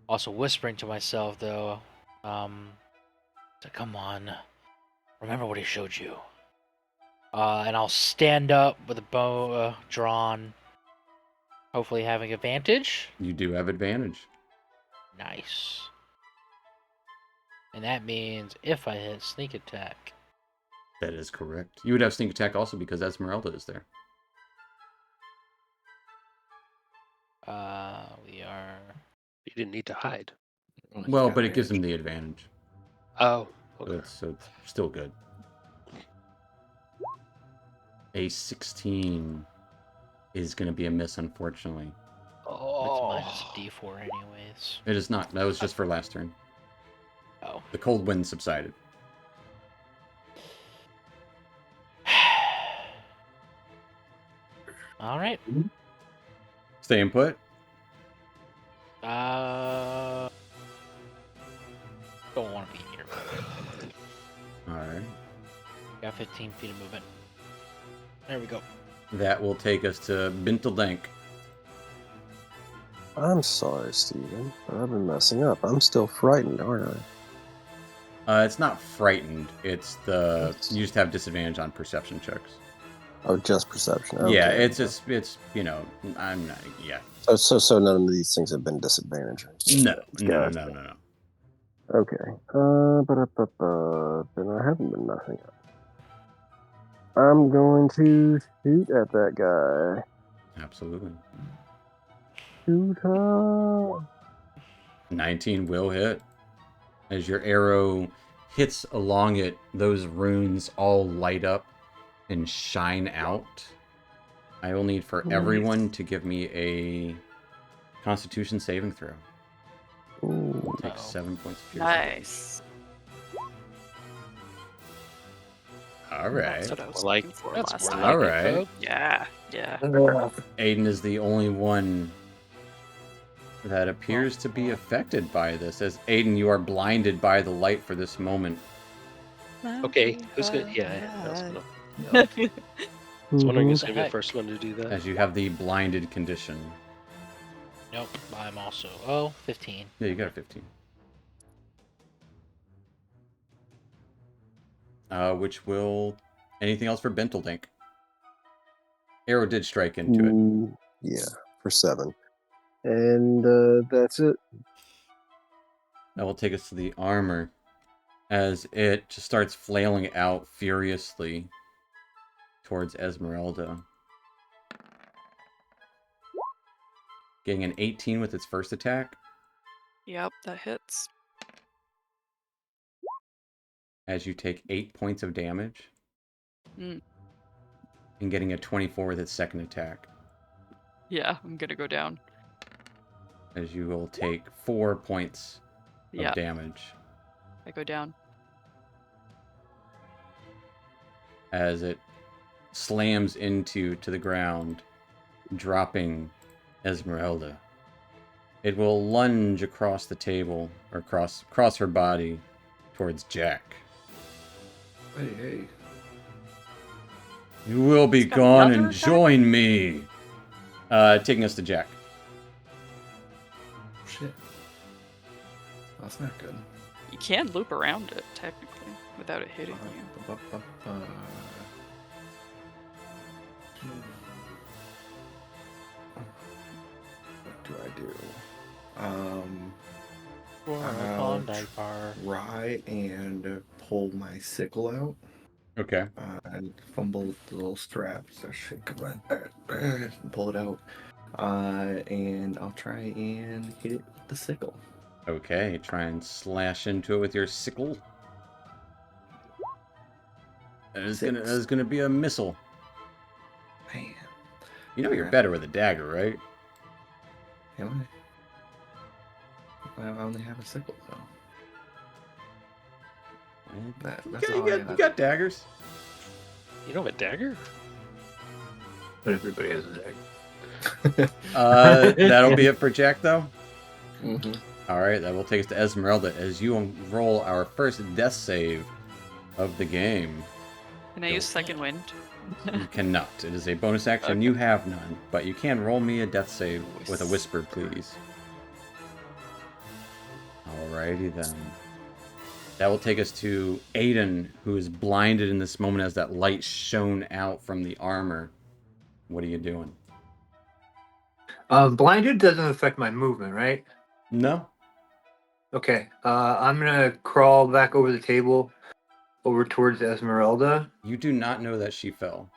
also whispering to myself though. So come on, remember what he showed you. And I'll stand up with a bow drawn, hopefully having advantage. You do have advantage. Nice. And that means if I hit sneak attack. That is correct. You would have sneak attack also because Esmeralda is there. We are. You didn't need to hide. He's Well, got but it gives him advantage. the advantage. Oh. So Okay. it's still good. A 16 is going to be a miss, unfortunately. It's minus Oh. D4 anyways. It is not. That was just for last turn. Oh. The cold wind subsided. All right. Staying put. Don't want to be here. All right. Got 15 feet of movement. There we go. That will take us to Binteldank. I'm sorry, Steven, but I've been messing up. I'm still frightened, aren't I? It's not frightened. It's you just have disadvantage on perception checks. Oh, just perception. Yeah, Okay. it's I'm not. Yeah. So none of these things have been disadvantaged. No. Gotcha. Okay. Then I haven't been messing up. I'm going to shoot at that guy. Absolutely. Shoot her. 19 will hit. As your arrow hits along it, those runes all light up and shine out. I will need for everyone to give me a Constitution saving throw. Ooh. Take 7 points of piercing. Nice. All right. That's what I was Like- looking for That's last more time. like All it, right. folks. Yeah, yeah. Aiden is the only one that appears to be affected by this. As Aiden, you are blinded by the light for this moment. Okay. Who's gonna? Yeah. I was wondering who's gonna be the Heck. first one to do that. As you have the blinded condition. Nope. I'm also 15. Yeah, you got a 15. Which will... Anything else for Binteldank? Arrow did strike into it. Yeah, for 7. And that's it. That will take us to the armor. As it just starts flailing out furiously towards Esmeralda. Getting an 18 with its first attack. Yep, that hits. As you take 8 points of damage. Mm. And getting a 24 with its second attack. Yeah, I'm gonna go down. As you will take 4 points of Yeah, damage. I go down. As it slams to the ground, dropping Esmeralda. It will lunge across the table, or across her body, towards Jack. Hey. You will be It's got gone another and attack? join me. Taking us to Jack. Shit. That's not good. You can loop around it, technically, without it hitting you. What do I do? Try and pull my sickle out. Okay. And fumble the little straps. So shake it, pull it out. And I'll try and hit it with the sickle. Okay, try and slash into it with your sickle. That is gonna be a missile. Man. You know you're better with a dagger, right? Am I? I only have a sickle though. That's all I You have. got daggers. You don't have a dagger? But everybody has a dagger. That'll be it for Jack, though. Mm-hmm. All right, that will take us to Esmeralda as you roll our first death save of the game. Can I use second wind? You cannot. It is a bonus action. Okay. You have none, but you can roll me a death save with a whisper, please. Alrighty then. That will take us to Aiden, who is blinded in this moment as that light shone out from the armor. What are you doing? Blinded doesn't affect my movement, right? No. Okay. I'm gonna crawl back over the table, over towards Esmeralda. You do not know that she fell.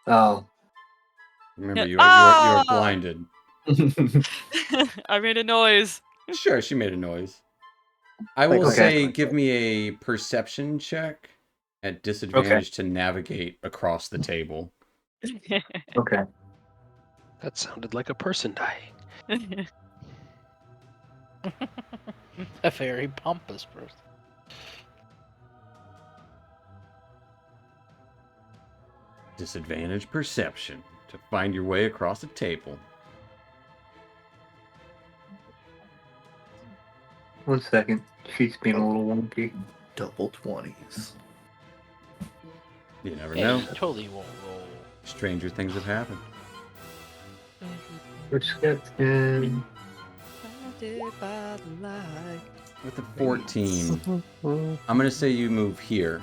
Oh, Remember, you Ah! are blinded. I made a noise. Sure, she made a noise. I will Okay. say give me a perception check at disadvantage to navigate across the table. Okay. That sounded like a person dying. A very pompous person. Disadvantage perception to find your way across the table. 1 second. Sheet's being a little wonky. Double 20s. You never Hey, know. totally won't roll. Stranger things have happened. Perception. With a 14, I'm going to say you move here.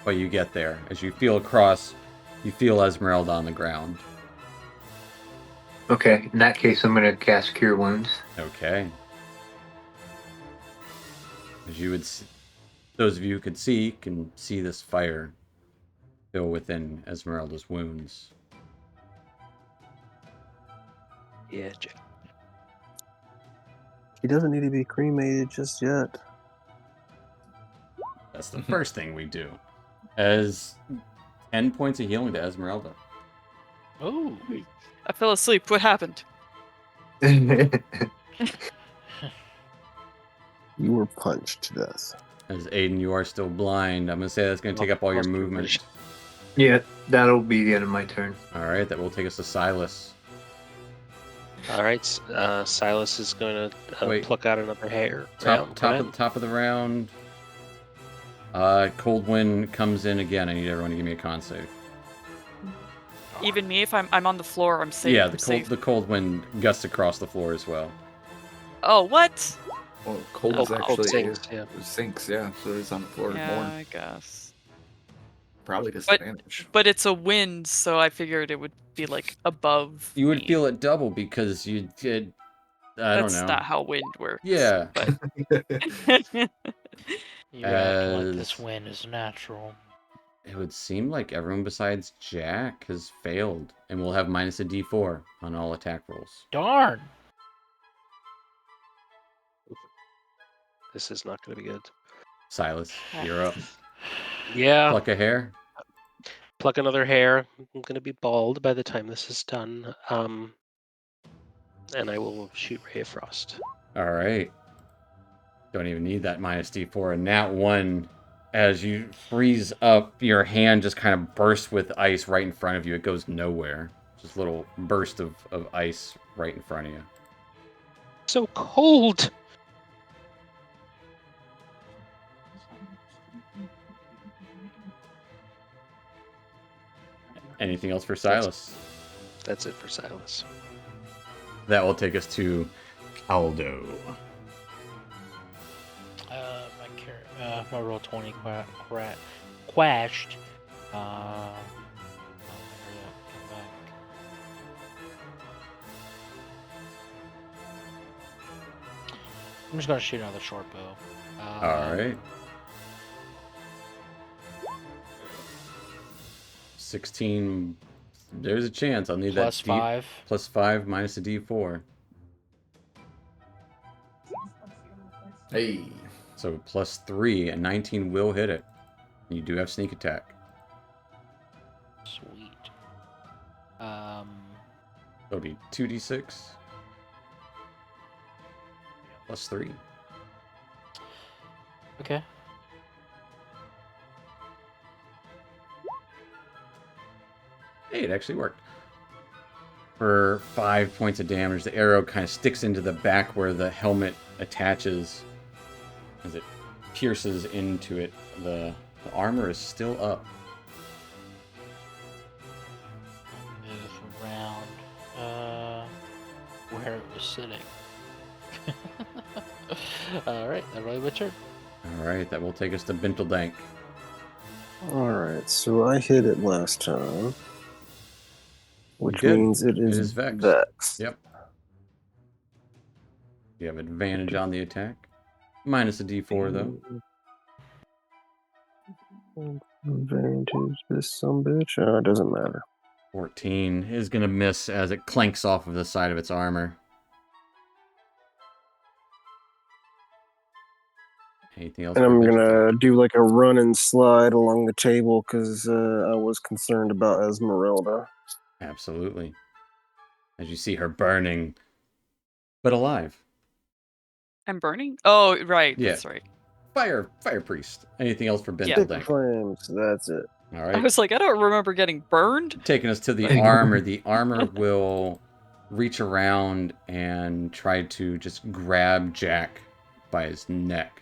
But you get there. As you feel across, you feel Esmeralda on the ground. Okay, in that case, I'm going to cast Cure Wounds. Okay. As you would, those of you who could see can see this fire still within Esmeralda's wounds. Yeah, Jack. He doesn't need to be cremated just yet. That's the first thing we do. As 10 points of healing to Esmeralda. Oh. I fell asleep. What happened? You were punched to death. As Aiden, you are still blind. I'm going to say that's going to take up all your movement. Yeah, that'll be the end of my turn. Alright, that will take us to Silas. All right, Silas is going to Wait. pluck out another hair. Top of the round. Cold wind comes in again. I need everyone to give me a con save. Even me, if I'm on the floor, I'm safe. Yeah, I'm safe. the cold wind gusts across the floor as well. Oh, what? Well, cold Oh, is cold actually sinks, yeah. it sinks, yeah. So it's on the floor Yeah, more. I guess. Probably disadvantage. But it's a wind, so I figured it would be like above. You would me. feel it double because you did. I don't That's know. not how wind works. Yeah. But You act like As- this wind is natural. It would seem like everyone besides Jack has failed, and we'll have minus a d4 on all attack rolls. Darn! This is not going to be good. Silas, you're up. Yeah, Pluck a hair. pluck another hair. I'm going to be bald by the time this is done. And I will shoot Ray of Frost. All right. Don't even need that minus d4. And that one, as you freeze up, your hand just kind of bursts with ice right in front of you. It goes nowhere. Just a little burst of ice right in front of you. So cold! Anything else for Silas? That's it for Silas. That will take us to Aldo. My roll 20 quashed. I'm just gonna shoot another short bow. All right. 16. There's a chance. I'll need Plus that 5. Plus 5 minus a d4. Hey. So plus 3, and 19 will hit it. You do have sneak attack. Sweet. It'll be 2d6 plus 3. Okay. Hey, it actually worked. For 5 points of damage, the arrow kind of sticks into the back where the helmet attaches. As it pierces into it, the armor is still up. Move around where it was sitting. Alright, that really my turn. Alright, that will take us to Binteldank. Alright, so I hit it last time. Which You did. means it is Vex. Vex. Yep. You have advantage on the attack. Minus a d4, though. Advantage, this sumbitch? It doesn't matter. 14 is going to miss as it clanks off of the side of its armor. Anything else? And for I'm adventure? gonna do like a run and slide along the table because I was concerned about Esmeralda. Absolutely. As you see her burning, but alive. I'm burning? Oh, right. Yeah. That's right. Fire priest. Anything else for Ben Yeah. Stick Dank? flames. That's it. All I right. was like, I don't remember getting burned. Taking us to the Like- armor. The armor will reach around and try to just grab Jack by his neck.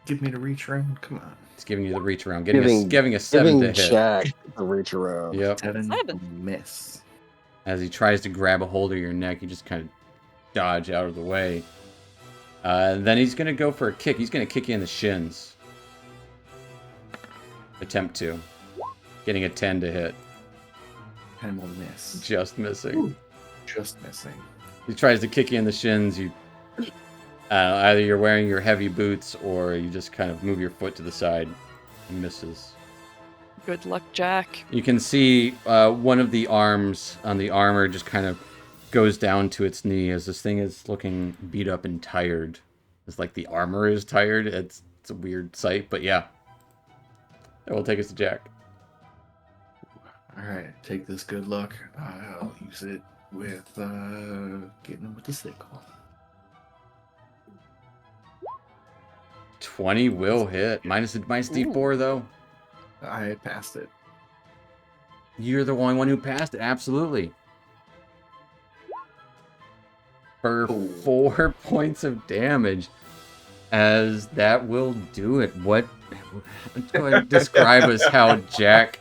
Give me the reach around. Come on. It's giving you the reach around, giving a 7 Giving to hit. Jack the reach around. Yep. 7 7. miss. As he tries to grab a hold of your neck, you just kind of dodge out of the way. Then he's going to go for a kick. He's going to kick you in the shins. Attempt to. Getting a 10 to hit. 10 will miss. Just missing. Ooh. Just missing. He tries to kick you in the shins. You either you're wearing your heavy boots or you just kind of move your foot to the side. He misses. Good luck, Jack. You can see one of the arms on the armor just kind of goes down to its knee as this thing is looking beat up and tired. It's like the armor is tired. It's a weird sight, but yeah. That will take us to Jack. Alright, take this good luck. I'll use it with getting him with the sickle. 20 will hit. Minus D4 though. I had passed it. You're the only one who passed it. Absolutely. For Ooh. 4 points of damage, as that will do it. What? Go ahead and describe us how Jack,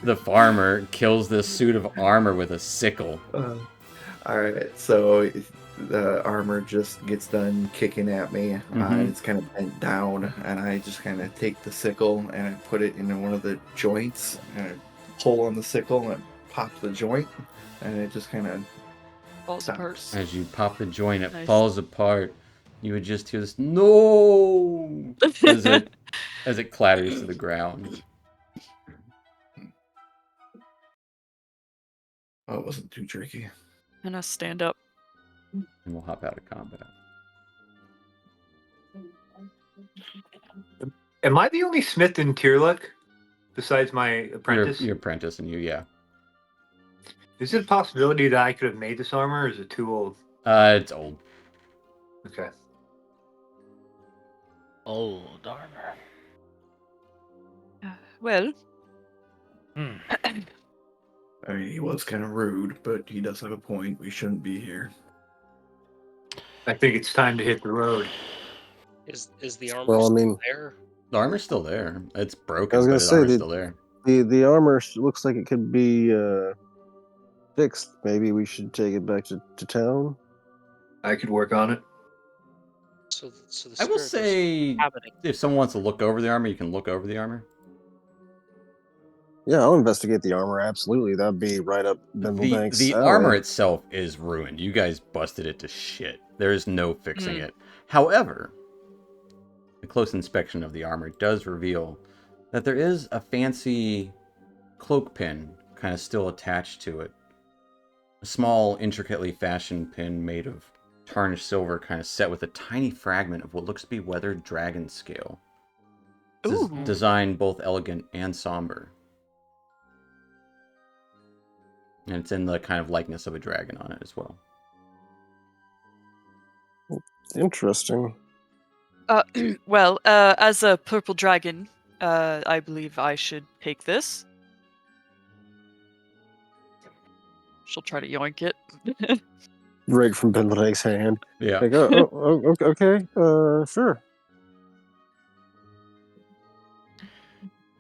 the farmer, kills this suit of armor with a sickle. Alright, so the armor just gets done kicking at me. Mhm. It's kind of bent down, and I just kind of take the sickle and I put it in one of the joints, and I pull on the sickle and pop the joint, and it just kind of Falls Stop. apart. As you pop the joint, it Nice. falls apart. You would just hear this no as it clatters to the ground. Oh, it wasn't too tricky. And I stand up. And we'll hop out of combat. Am I the only smith in Tyrluk besides my apprentice? Your apprentice and you, yeah. Is it a possibility that I could have made this armor, or is it too old? It's old. Okay. Old armor. Well, Hmm. I mean, he was kind of rude, but he does have a point. We shouldn't be here. I think it's time to hit the road. Is the armor Well, I still mean, there? The armor's still there. It's broken, I was but gonna the say armor's the- still there. The armor looks like it could be fixed. Maybe we should take it back to town. I could work on it. So the I will spirit was say, inhabiting. if someone wants to look over the armor, you can look over the armor. Yeah, I'll investigate the armor. Absolutely, that'd be right up Bimblebank's The alley. armor itself is ruined. You guys busted it to shit. There's no fixing it. However, a close inspection of the armor does reveal that there is a fancy cloak pin kind of still attached to it. A small, intricately fashioned pin made of tarnished silver, kind of set with a tiny fragment of what looks to be weathered dragon scale. This is Ooh. designed both elegant and somber. And it's in the kind of likeness of a dragon on it as well. Interesting. well, as a purple dragon, I believe I should take this. She'll try to yoink it. Right from Bimblebank's hand. Yeah. Like, okay, sure.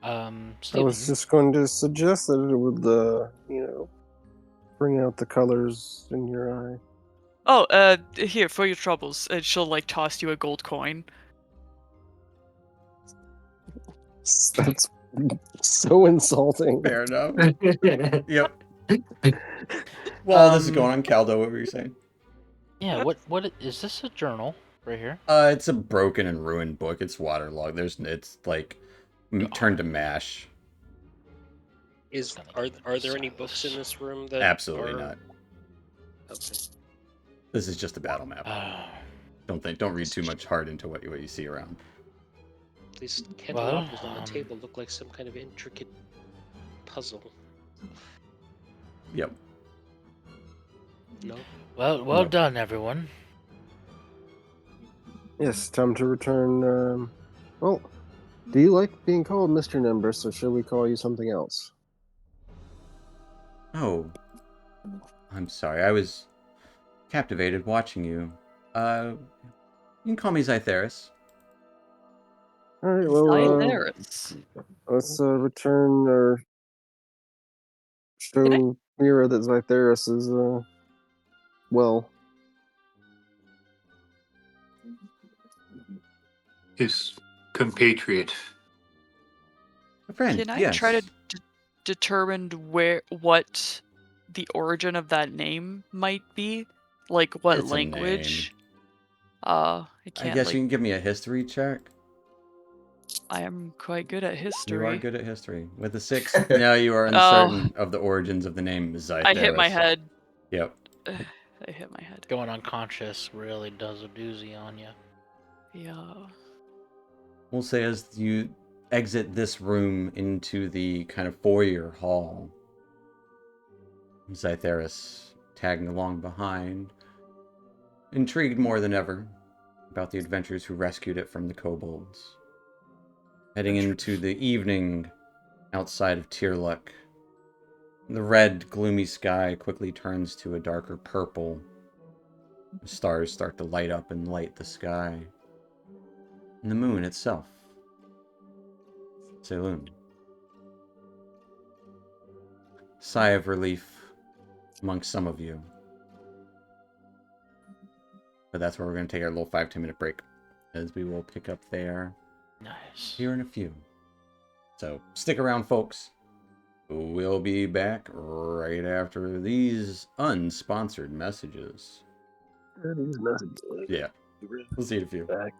I Steven, was just going to suggest that it would, bring out the colors in your eye. Oh, here, for your troubles. She'll, like, toss you a gold coin. That's so insulting. Fair enough. Yep. While this is going on, Caldo, what were you saying? yeah, what is this a journal right here? It's a broken and ruined book. It's waterlogged. It's like turned to mash. Are there any books in this room that Absolutely are... not. Okay. This is just a battle map. Don't read too much hard into what you see around. These candelabras on the table look like some kind of intricate puzzle. Yep. No? Well Nope. done, everyone. Yes, time to return. Well, do you like being called Mr. Nimbus, or should we call you something else? Oh. I'm sorry. I was captivated watching you. You can call me Zytheris. All right, well, Zytheris. let's return or show Mira that Zytheris is, well. His compatriot. A friend, Can I yes. try to determine what the origin of that name might be? Like what It's a language? I can't. guess Like, you can give me a history check. I am quite good at history. You are good at history. With a 6, now you are Oh. uncertain of the origins of the name Zytheris. I hit my head. Yep. I hit my head. Going unconscious really does a doozy on you. Yeah. We'll say as you exit this room into the kind of foyer hall, Zytheris tagging along behind, intrigued more than ever about the adventurers who rescued it from the kobolds. Heading into the evening outside of Tyrluck, the red, gloomy sky quickly turns to a darker purple. The stars start to light up and light the sky. And the moon itself. Saloon. Sigh of relief amongst some of you. But that's where we're going to take our little 5-10 minute break, as we will pick up there Nice. here in a few. So stick around, folks. We'll be back right after these unsponsored messages. These messages. Yeah, we'll see you in a few. Back.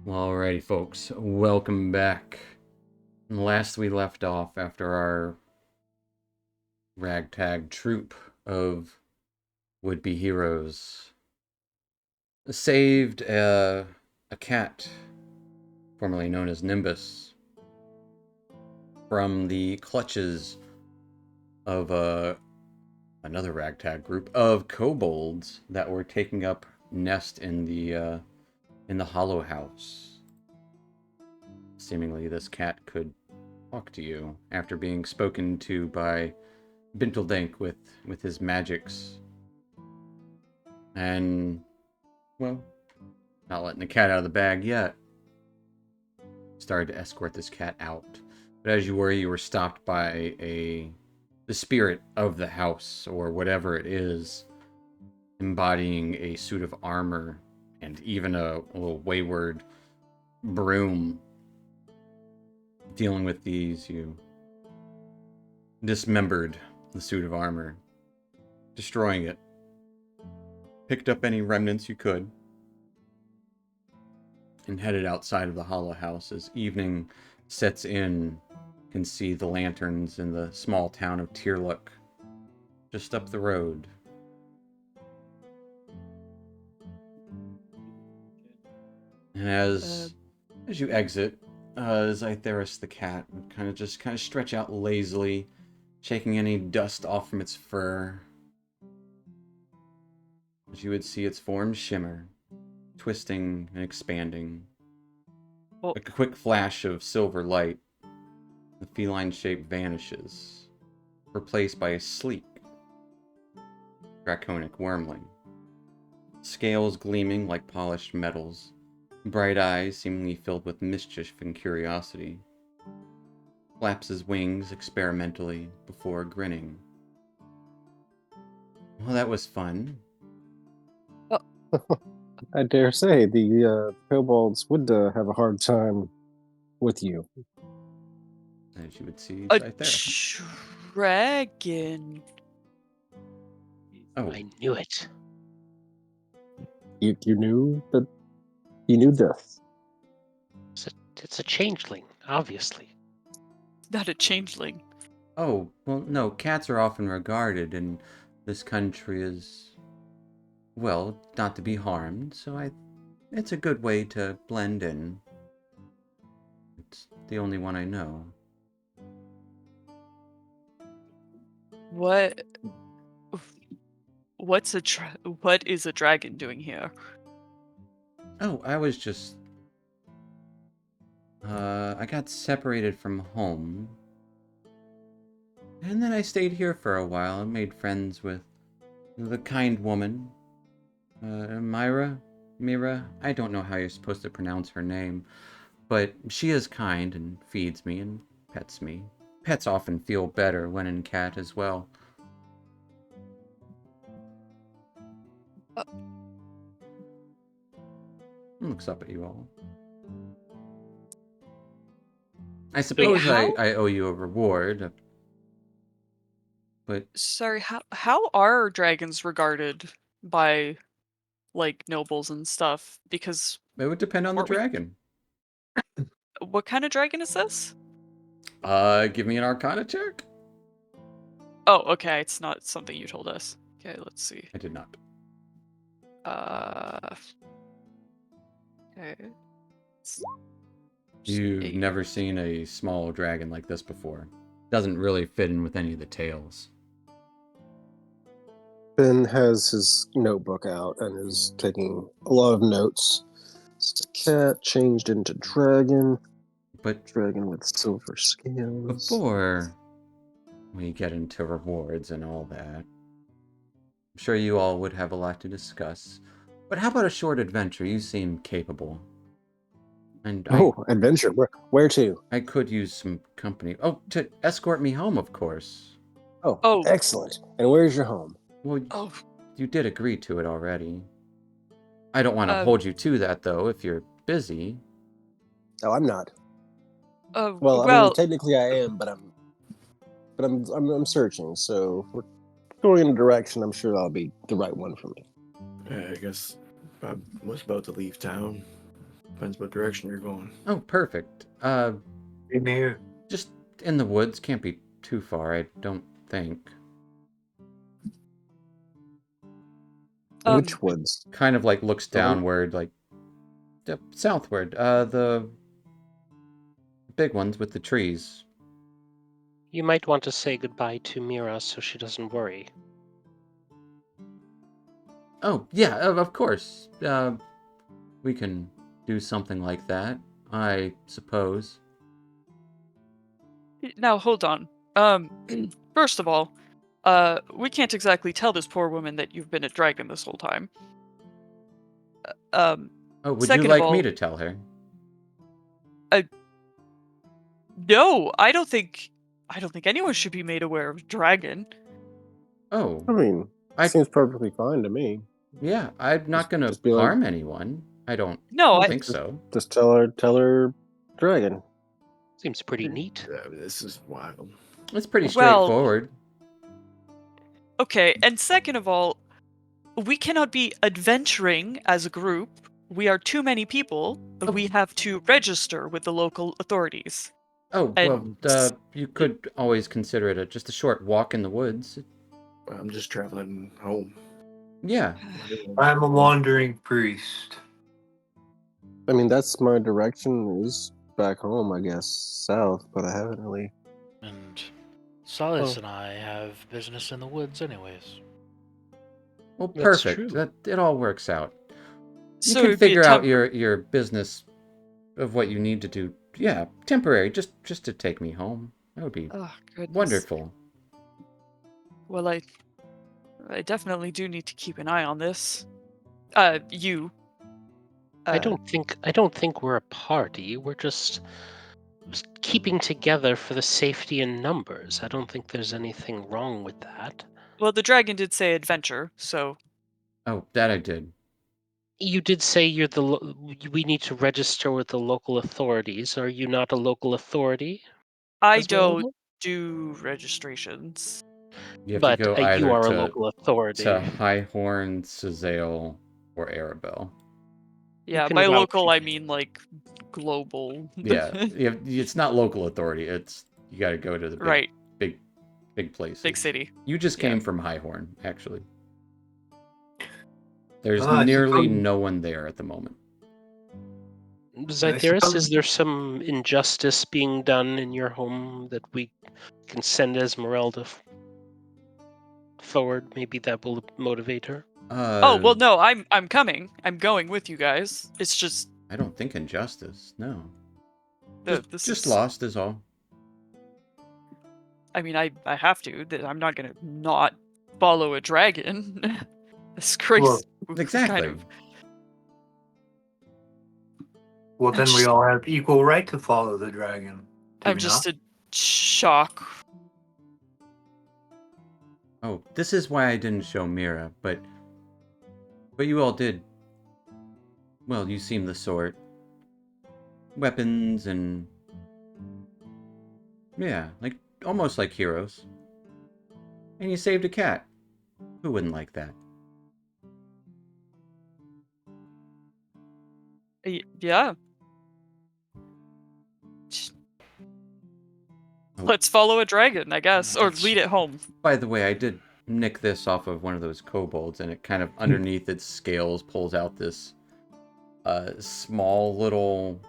Alrighty, folks, welcome back. Last we left off, after our ragtag troop of would-be heroes saved a cat, formerly known as Nimbus, from the clutches of another ragtag group of kobolds that were taking up nest in the Hollow House. Seemingly, this cat could talk to you after being spoken to by Binteldank with his magics. And, well, not letting the cat out of the bag yet. Started to escort this cat out. But as you were stopped by the spirit of the house, or whatever it is, embodying a suit of armor and even a little wayward broom. Dealing with these, you dismembered the suit of armor, destroying it. Picked up any remnants you could, and headed outside of the Hollow House. As evening sets in, you can see the lanterns in the small town of Tierluck, just up the road. And as you exit, Zytheris the cat would kind of stretch out lazily, shaking any dust off from its fur. As you would see its form shimmer, twisting and expanding. Oh. A quick flash of silver light, the feline shape vanishes, replaced by a sleek, draconic wormling. Scales gleaming like polished metals, bright eyes seemingly filled with mischief and curiosity. Flaps his wings experimentally before grinning. Well, that was fun. I dare say the kobolds would have a hard time with you. As you would see, A Zytheris. dragon. Oh, I knew it. You knew that you knew this. It's a changeling, obviously. Not a changeling. oh, well, no, cats are often regarded in this country as, well, not to be harmed, so it's a good way to blend in. It's the only one I know. What? What is a dragon doing here? Oh, I was just... I got separated from home. And then I stayed here for a while and made friends with the kind woman. Mira? I don't know how you're supposed to pronounce her name. But she is kind and feeds me and pets me. Pets often feel better when in cat as well. Looks up at you all. I suppose how- I owe you a reward. But Sorry, how are dragons regarded by, like, nobles and stuff? Because it would depend on the Weren't we- dragon. what kind of dragon is this? Give me an Arcana check. Oh, okay, it's not something you told us. Okay, let's see. I did not. Okay. You've Eight. never seen a small dragon like this before. Doesn't really fit in with any of the tales. Ben has his notebook out and is taking a lot of notes. It's a cat changed into dragon. But Dragon with silver scales. before we get into rewards and all that, I'm sure you all would have a lot to discuss. But how about a short adventure? You seem capable. And Adventure. Where to? I could use some company. Oh, to escort me home, of course. Oh. Excellent. And where's your home? Well, Oh, you did agree to it already. I don't want to hold you to that, though, if you're busy. Oh, I'm not. well, I mean, technically I am, but I'm searching. So we're going in a direction. I'm sure that'll be the right one for me. Yeah, I guess I was about to leave town. Depends what direction you're going. Oh, perfect. In here. Just in the woods. Can't be too far, I don't think. Which woods? Kind of like looks The one- downward, like southward. The big ones with the trees. You might want to say goodbye to Mira so she doesn't worry. Oh, yeah, of course. We can do something like that, I suppose. Now, hold on. First of all, we can't exactly tell this poor woman that you've been a dragon this whole time. Oh, would you second of like all, me to tell her? No, I don't think anyone should be made aware of a dragon. Oh, I mean, seems perfectly fine to me. yeah, I'm not gonna just be like- harm anyone. I don't No, think so. Just tell her dragon. Seems pretty neat. This is wild. It's pretty Well- straightforward. Okay, and second of all, we cannot be adventuring as a group. We are too many people. We have to register with the local authorities. Oh, and- well, you could always consider it just a short walk in the woods. I'm just traveling home. Yeah. I'm a wandering priest. I mean, that's my direction is back home, I guess, south, but I haven't really. And Silas Oh. and I have business in the woods, anyways. Well, That's perfect. true. It all works out. You So can it'd be a figure out temp- your business of what you need to do. Yeah, temporary, just to take me home. That would be Oh, goodness. wonderful. Well, I definitely do need to keep an eye on this. You. I don't think we're a party. We're just keeping together for the safety in numbers. I don't think there's anything wrong with that. Well, the dragon did say adventure, so Oh, that I did. You did say we need to register with the local authorities. Are you not a local authority? I Esmeralda? don't do registrations. You have But to go you either are a to local authority. Highhorn, Sazale, or Arabelle. Yeah, can by vouch local for I me. mean like global. Yeah, it's not local authority. You got to go to the Right, big places. big city. You just Yeah. came from Highhorn, actually. There's I nearly suppose- no one there at the moment. Zytheris, suppose- is there some injustice being done in your home that we can send Esmeralda forward? Maybe that will motivate her. Oh well, no, I'm coming. I'm going with you guys. It's just I don't think injustice. No, this just is, lost is all. I mean, I have to. I'm not gonna not follow a dragon. That's crazy. Well, Exactly. Kind of. Well, then we all have equal right to follow the dragon. do I'm we just not? in shock. Oh, this is why I didn't show Mira, but you all did. Well, you seem the sort. Weapons and yeah, like almost like heroes. And you saved a cat. Who wouldn't like that? Yeah. Oh. Let's follow a dragon, I guess, or lead it home. By the way, I did nick this off of one of those kobolds, and it kind of underneath its scales pulls out this small little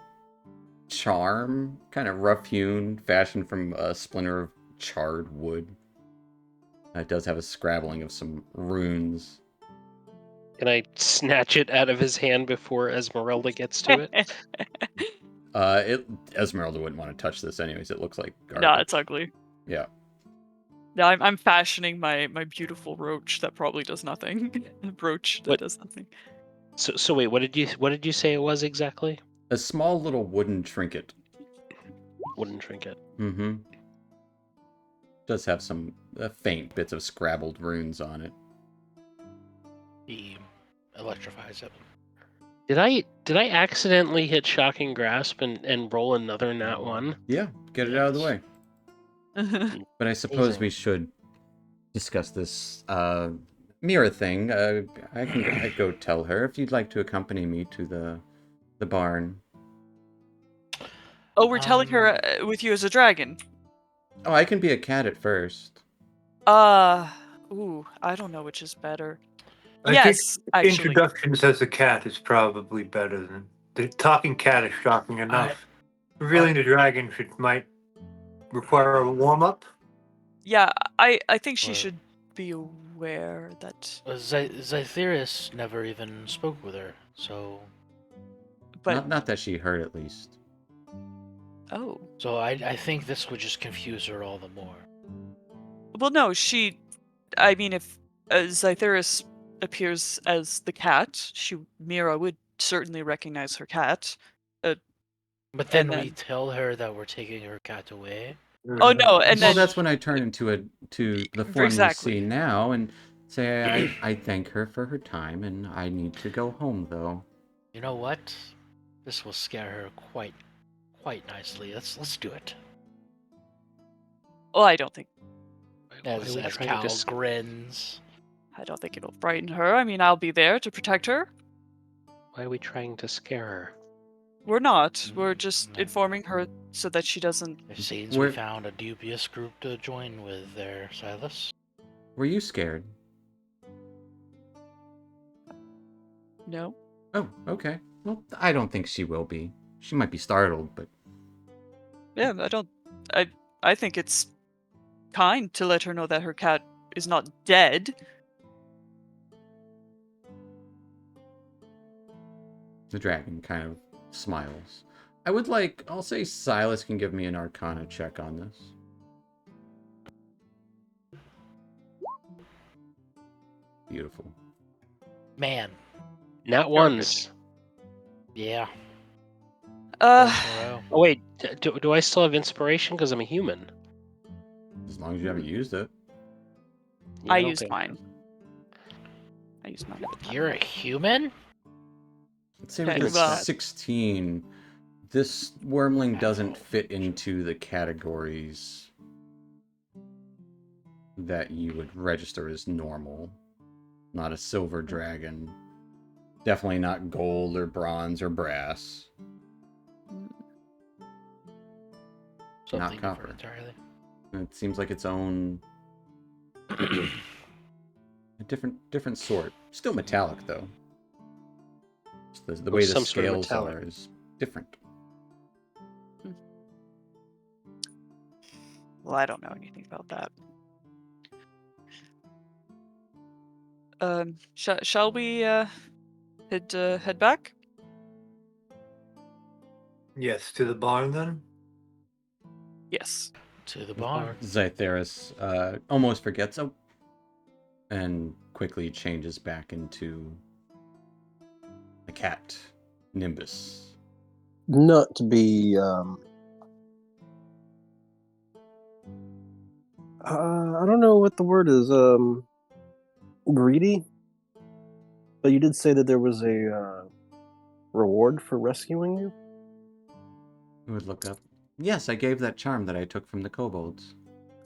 charm, kind of rough-hewn, fashioned from a splinter of charred wood. It does have a scrabbling of some runes. Can I snatch it out of his hand before Esmeralda gets to it? Esmeralda wouldn't want to touch this anyways. It looks like garbage. Nah, it's ugly. Yeah. Yeah, I'm fashioning my beautiful roach that probably does nothing. A brooch that What? does nothing. So wait, what did you say it was exactly? A small little wooden trinket. Wooden trinket. Mm-hmm. Does have some faint bits of scrabbled runes on it. He electrifies it. Did I accidentally hit shocking grasp and roll another nat one? Yeah, get it out of the way. But I suppose Amazing. we should discuss this mirror thing. I'd go tell her if you'd like to accompany me to the barn. Oh, we're telling her with you as a dragon. Oh, I can be a cat at first. Ooh, I don't know which is better. I Yes, think actually. introductions as a cat is probably better than the talking cat is shocking enough. Revealing the dragon might require a warm up. Yeah, I think she Well- should be aware that. Zytheris never even spoke with her, so But Not that she heard, at least. oh, I think this would just confuse her all the more. well, no, she. I mean, if Zytheris appears as the cat, Mira would certainly recognize her cat. But then, And we then- tell her that we're taking her cat away. Oh no, and Well, then that's when I turn into to the form Exactly. you see now and say I thank her for her time and I need to go home though. You know what? This will scare her quite nicely. Let's do it. well, I don't think As we as trying Cal to grins. it'll frighten her. I mean, I'll be there to protect her. Why are we trying to scare her? We're not. We're Mm, just no. informing her so that she doesn't. It seems We're- we found a dubious group to join with there, Silas. Were you scared? No. Oh, okay. Well, I don't think she will be. She might be startled, but Yeah, I don't. I think it's kind to let her know that her cat is not dead. the dragon kind of smiles. I'll say Silas can give me an Arcana check on this. Beautiful. Man, Not ones. yeah. Uh, twice in a row. Oh wait, do I still have inspiration because I'm a human? As long as you haven't used it. Yeah, I don't used think- mine. I used mine at the time. You're a human? Let's say Okay, with a well- 16, this wormling doesn't fit into the categories that you would register as normal. Not a silver dragon. Definitely not gold or bronze or brass. Something copper. different entirely. It seems like its own a different sort. Still metallic though. Just the Oh, way the some sort of scales metallic. are is different. Well, I don't know anything about that. Shall we head back? Yes, to the barn then. Yes. To the barn. Zytheris almost forgets and quickly changes back into a cat, Nimbus. Not to be I don't know what the word is, greedy. But you did say that there was a reward for rescuing you? Who would look up? Yes, I gave that charm that I took from the kobolds.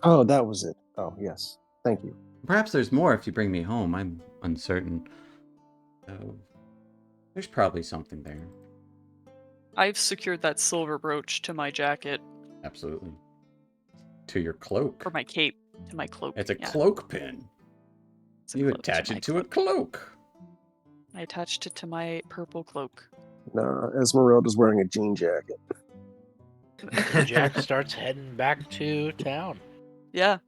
Oh, that was it. Oh, yes. Thank you. Perhaps there's more if you bring me home. I'm uncertain. There's probably something there. I've secured that silver brooch to my jacket, Absolutely. To your cloak. or my cape, to my cloak. It's a yeah, cloak pin. it's a You cloak attach my it to a cloak. cloak. I attached it to my purple cloak. Nah, Esmeralda's wearing a jean jacket. Jack starts heading back to town. Yeah.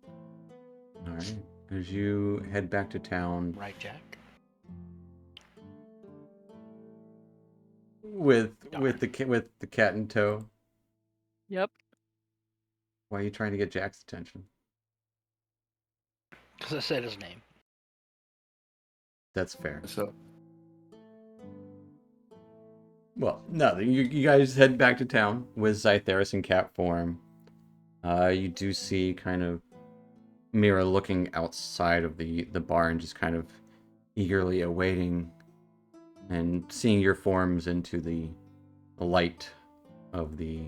All right. As you head back to town Right, Jack? with the cat in tow. Yep. Why are you trying to get Jack's attention? Because I said his name. That's fair. So Well, no, you guys head back to town with Zytheris in cat form. You do see kind of Mira looking outside of the barn, just kind of eagerly awaiting and seeing your forms into the light of the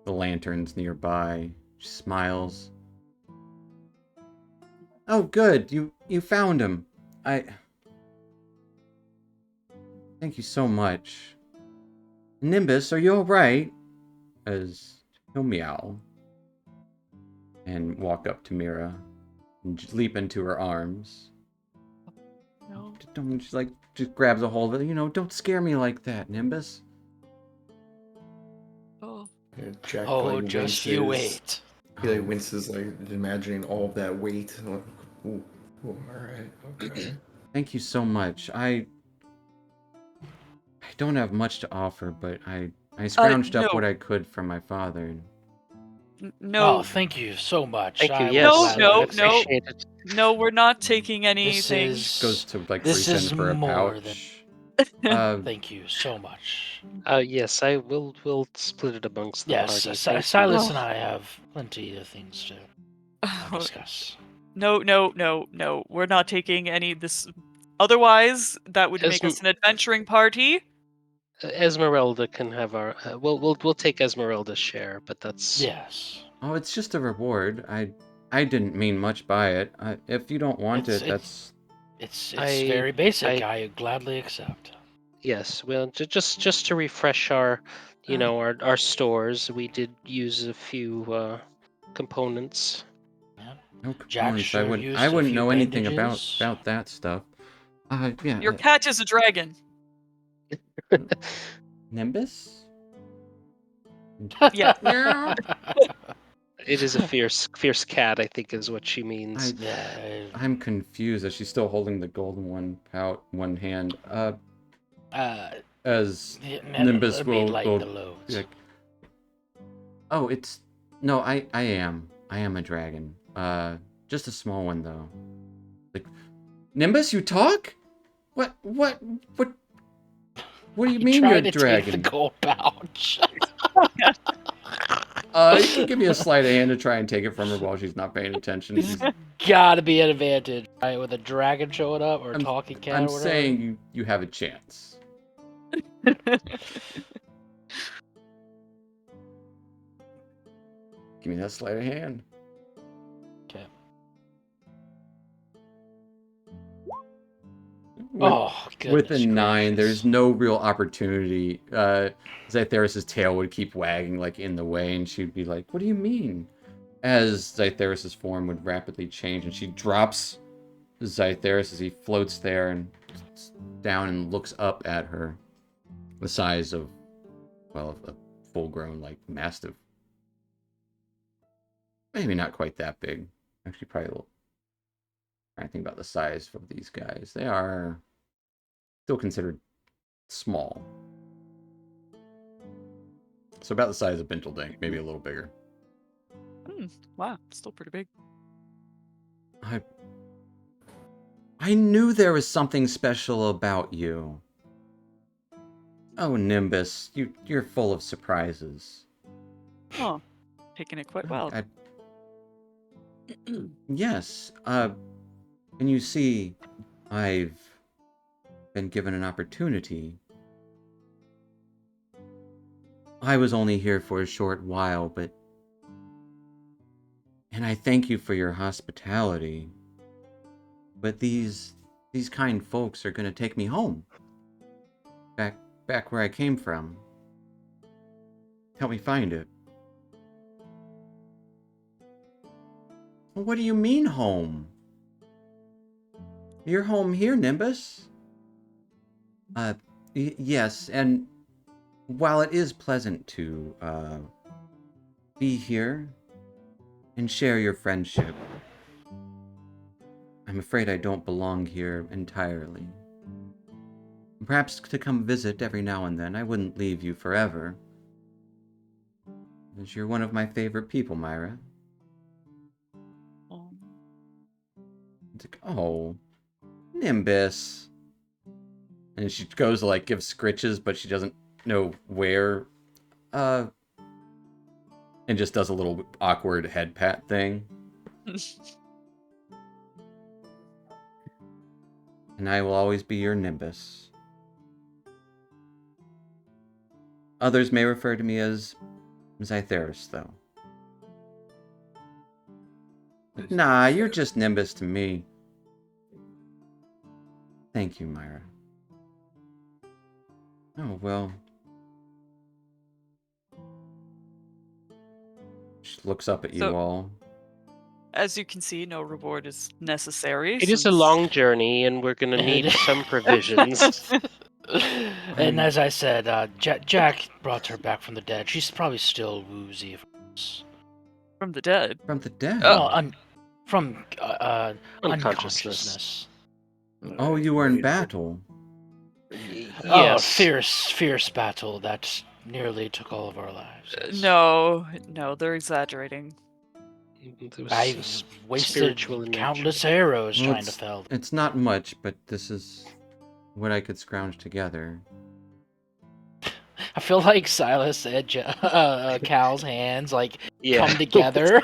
lanterns nearby. She smiles. Oh, good. You found him. Thank you so much. Nimbus, are you alright? As he'll meow and walk up to Mira and leap into her arms. No. don't, she's like, just grabs a hold of it. Don't scare me like that, Nimbus. Oh. Yeah, Jack Oh, like, just winces. you wait. He like winces, like imagining all of that weight. Like, ooh, all right, okay. Thank you so much. I don't have much to offer, but I scrounged up no. what I could from my father. No. Oh, thank you so much. Thank you. I will Yes, gladly No, accept. no. appreciate it. No, we're not taking This anything. is Goes to like This reach is in for a more pouch. Thank you so much. Yes, I will. We'll split it amongst the Yes, party. Thank you. Silas and I have plenty of things to discuss. No. We're not taking any of this. Otherwise, that would make us an adventuring party. Esmeralda can have our. We'll take Esmeralda's share, but that's. Yes. Oh, it's just a reward. I didn't mean much by it. If you don't want that's. It's I- very basic. I- I gladly accept. Yes, well, just to refresh our, our stores, we did use a few components. Yeah. No Jack components. sure I used a wouldn't few know anything bandages. about that stuff. Yeah. Your cat is a dragon. Nimbus? Yeah. Yeah. It is a fierce cat, I think, is what she means. I'm confused as she's still holding the golden one hand. As Nimbus will lighten the be loads. like, oh, no, I am a dragon. Just a small one though. Like, Nimbus, you talk? What do you mean you're a dragon? Take the gold pouch. You can give me a sleight of hand to try and take it from her while she's not paying attention. Gotta be an advantage, right? With a dragon showing up or a talking cat. I'm or whatever. saying you have a chance. Give me that sleight of hand. Okay. With a 9, there's no real opportunity. Zytheris' tail would keep wagging like in the way, and she'd be like, "What do you mean?" As Zytheris' form would rapidly change, and she drops Zytheris as he floats there and down and looks up at her, the size of, well, a full-grown like mastiff. Maybe not quite that big. Actually, probably a little. I think about the size of these guys. They are still considered small. So about the size of Bintledink, maybe a little bigger. Wow, still pretty big. I knew there was something special about you. Oh, Nimbus, you're full of surprises. Oh, taking it quite well. Yes, and you see, I've been given an opportunity. I was only here for a short while, and I thank you for your hospitality. But these kind folks are gonna take me home. Back where I came from. Help me find it. Well, what do you mean home? You're home here, Nimbus. Yes, and while it is pleasant to be here and share your friendship, I'm afraid I don't belong here entirely. Perhaps to come visit every now and then. I wouldn't leave you forever, as you're one of my favorite people, Myra. It's like, oh, Nimbus. And she goes to like give scritches, but she doesn't know where. And just does a little awkward head pat thing. And I will always be your Nimbus. Others may refer to me as Zytheris, though. Nah, you're just Nimbus to me. Thank you, Myra. Oh, well. She looks up at you all. as you can see, no reward is necessary. It is a since- long journey, and we're gonna need some provisions. And as I said, Jack brought her back from the dead. She's probably still woozy. From the dead. From the dead. Well, from Unconsciousness. unconsciousness. Oh, you were in battle. Oh, Yes. fierce battle that nearly took all of our lives. yes. No, they're exaggerating. There was I've s- wasted spiritual in countless nature. arrows Well, trying to fell. It's not much, but this is what I could scrounge together. I feel like Silas and Cal's hands like Yeah. come together.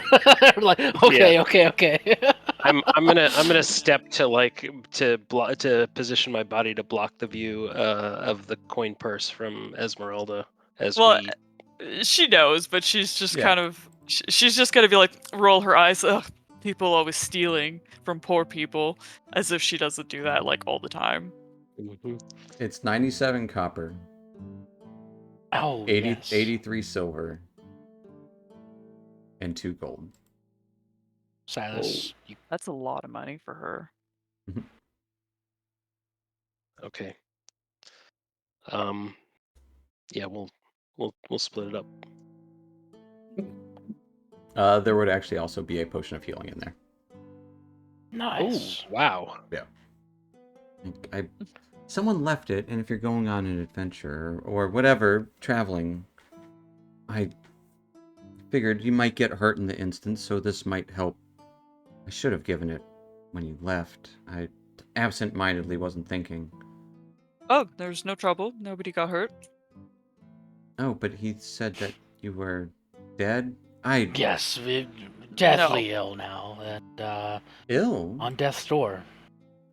Like okay. I'm gonna step to position my body to block the view of the coin purse from Esmeralda as Well, we. she knows, but she's just Yeah. kind of she's just gonna be like roll her eyes. Ugh, people always stealing from poor people, as if she doesn't do that like all the time. Mhm. It's 97 copper, Oh, 83 silver, and 2 gold. Silas, you That's a lot of money for her. Okay. Yeah, we'll split it up. There would actually also be a potion of healing in there. nice. Oh, wow. Someone left it, and if you're going on an adventure or whatever, traveling, I figured you might get hurt in the instant, so this might help. I should have given it when you left. I absent-mindedly wasn't thinking. Oh, there's no trouble. Nobody got hurt. Oh, but he said that you were dead? Yes, deathly ill now, and Ill? on death's door.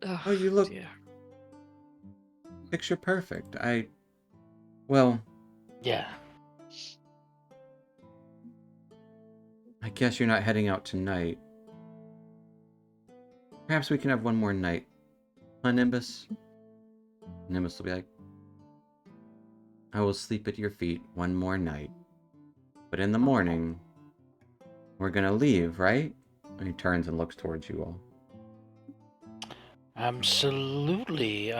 Ugh, Oh, you look dear. picture perfect. Well, Yeah. I guess you're not heading out tonight. Perhaps we can have one more night. Huh, Nimbus? Nimbus will be like, I will sleep at your feet one more night. But in the morning, we're gonna leave, right? And he turns and looks towards you all. Absolutely.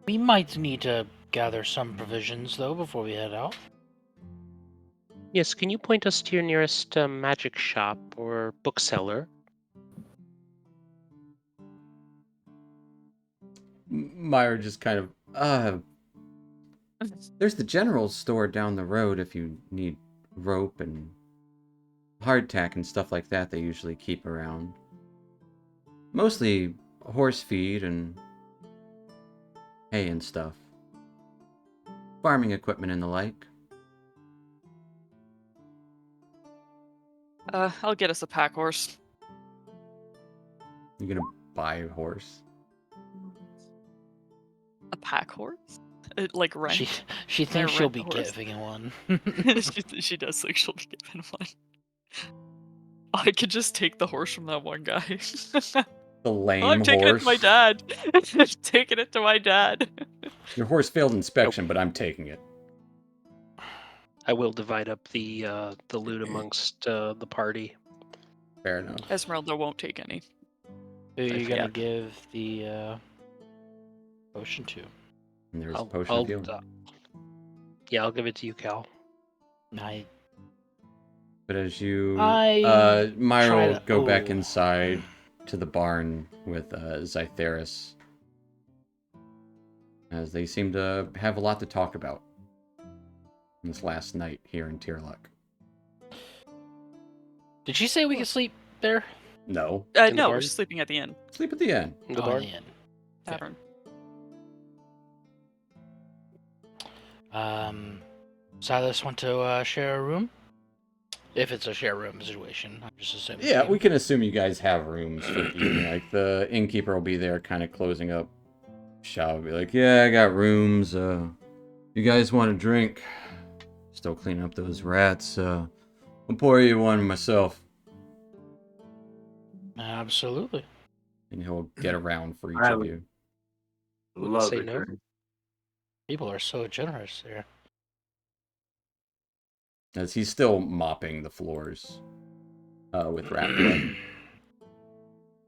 We might need to gather some provisions though before we head out. Yes, can you point us to your nearest magic shop or bookseller? Myra just kind of, there's the general store down the road if you need rope and hardtack and stuff like that they usually keep around. Mostly horse feed and hay and stuff. Farming equipment and the like. I'll get us a pack horse. You're gonna buy a horse? A pack horse? Like rent? She thinks I she'll rent be the horse. giving one. she does think she'll be given one. I could just take the horse from that one guy. The lame I'm taking horse. it to my dad. I'm taking it to my dad. Your horse failed inspection, but I'm taking it. I will divide up the loot amongst the party. Fair enough. Esmeralda won't take any. Who are you Yeah. gonna give the potion to? And there's a I'll, potion I'll, of healing. yeah, I'll give it to you, Cal. But as you, I Myra try will to- go back oh. inside to the barn with Zytheris, as they seem to have a lot to talk about this last night here in Tierluck. Did she say we could sleep there? No, In the No, we're barn? sleeping at the inn. sleep at the end. In the Oh, barn? in the inn. Tavern. Silas want to share a room? If it's a share room situation, I'm just assuming. Yeah, we can assume you guys have rooms for the evening. Like the innkeeper will be there, kind of closing up shop. Will be like, "Yeah, I got rooms. You guys want a drink? Still cleaning up those rats. I'll pour you one myself." Absolutely. And he'll get around for each I of would- you. Love Say it. no. People are so generous there. As he's still mopping the floors with rat blood.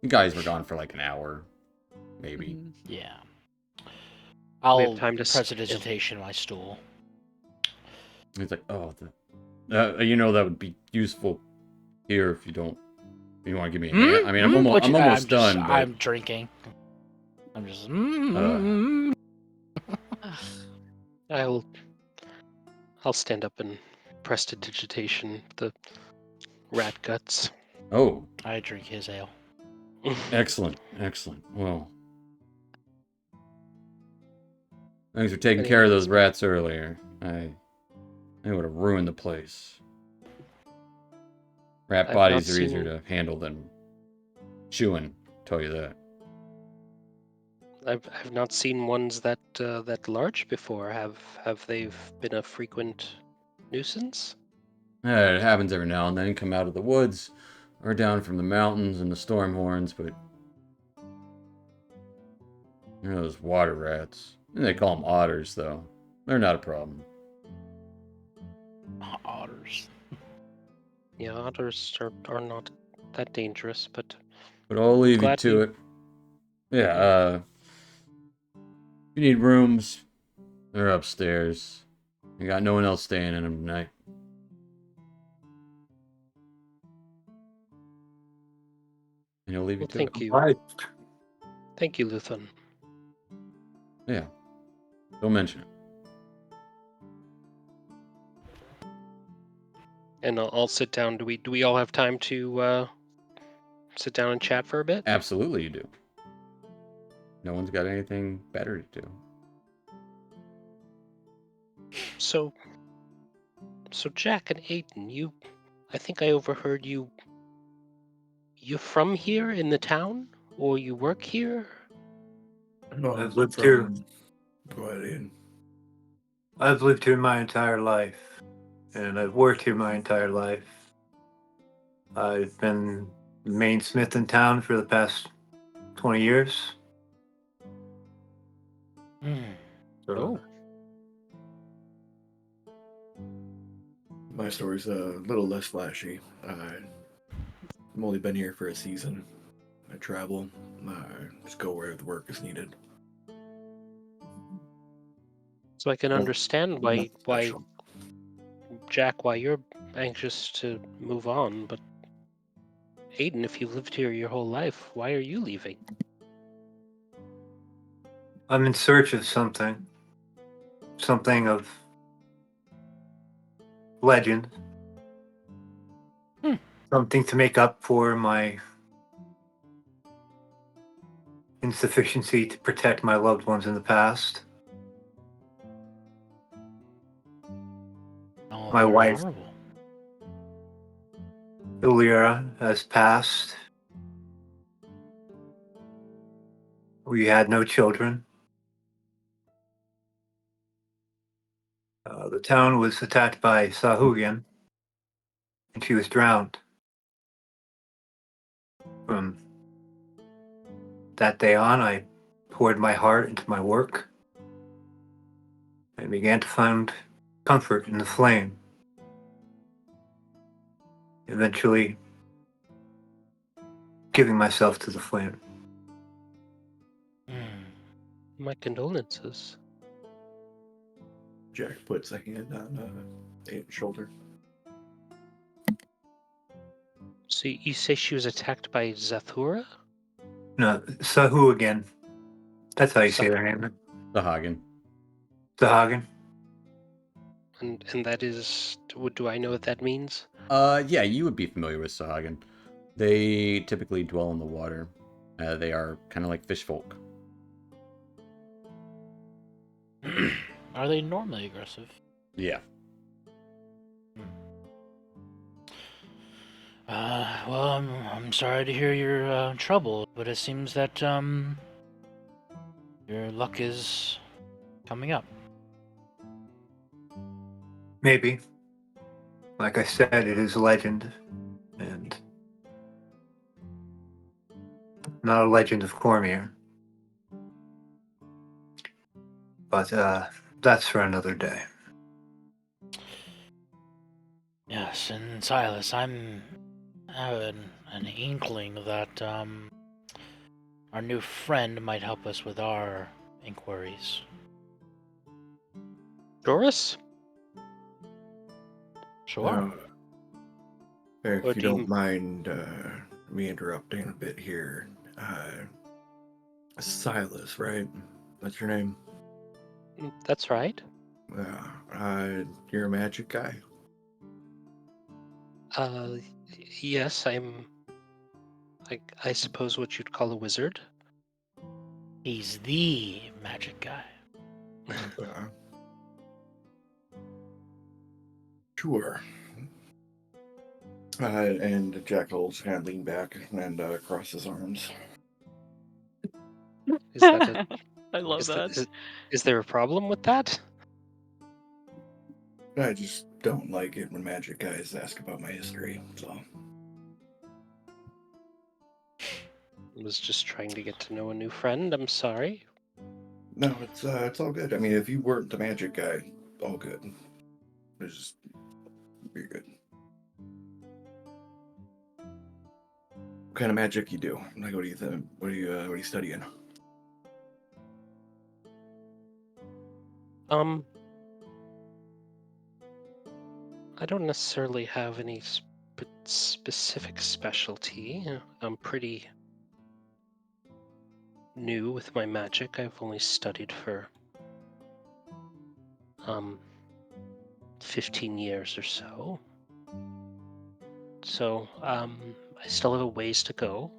You guys were gone for like an hour, maybe. Mhm. Yeah. We I'll have time to prestidigitation my stool. He's like, oh, that would be useful here if you don't. You want to give me a hand? I mean, I'm almost done, but I'm drinking. I'm just. I'll stand up and prestidigitation the rat guts. oh, I drink his ale. excellent. Well, thanks for taking Any care of those announcement? rats earlier. I would have ruined the place. Rat I've bodies not are easier seen- to handle than chewing. Tell you that. I've not seen ones that large before. Have they been a frequent nuisance? Yeah, it happens every now and then. Come out of the woods, or down from the mountains and the storm horns, but those water rats. They call them otters, though. They're not a problem. Otters. Yeah, otters are not that dangerous, but But I'll leave you glad to we- it. Yeah, if you need rooms, they're upstairs. You got no one else staying in them tonight. And he'll leave you well, to thank it. you, Right. thank you, Luthen. Yeah. Don't mention it. And I'll sit down. Do we all have time to sit down and chat for a bit? Absolutely, you do. No one's got anything better to do. So Jack and Aiden, I think I overheard you. You're from here in the town, or you work here? No, I've lived here. Go ahead, Ian. I've lived here my entire life, and I've worked here my entire life. I've been the main smith in town for the past 20 years. So Oh, My story's a little less flashy. I've only been here for a season. I travel. I just go where the work is needed. so I can Oh, understand Nothing why special. Jack, why you're anxious to move on, but Aiden, if you've lived here your whole life, why are you leaving? I'm in search of something of legend. Something to make up for my insufficiency to protect my loved ones in the past. Oh, My very wife, honorable. Illyra, has passed. We had no children. The town was attacked by Sahuagin, and she was drowned. From that day on, I poured my heart into my work and began to find comfort in the flame. Eventually, giving myself to the flame. My condolences. Jack puts a hand on Aiden's shoulder. So you say she was attacked by Zathura? No, Sahuagin. That's how you say their name. The Hagen. Sahuagin. And that is, do I know what that means? Yeah, you would be familiar with Sahagin. They typically dwell in the water. They are kind of like fish folk. Are they normally aggressive? Yeah. Well, I'm sorry to hear you're trouble, but it seems that your luck is coming up. Maybe. Like I said, it is a legend. And not a legend of Cormyr. But that's for another day. Yes, and Silas, I'm having an inkling that our new friend might help us with our inquiries. Doris? Sure. Now, if Or you do you- don't mind me interrupting a bit here, Silas, right? That's your name? That's right. You're a magic guy? Yes, I suppose what you'd call a wizard. He's the magic guy. Sure. And Jackal's kind of lean back and cross his arms. Is that a, I love is, that. is there a problem with that? I just don't like it when magic guys ask about my history, so. I was just trying to get to know a new friend. I'm sorry. No, it's all good. I mean, if you weren't the magic guy, all good. It's just, you're good. What kind of magic you do? Like, what do you think? What are you studying? I don't necessarily have any specific specialty. I'm pretty new with my magic. I've only studied for 15 years or so. So I still have a ways to go.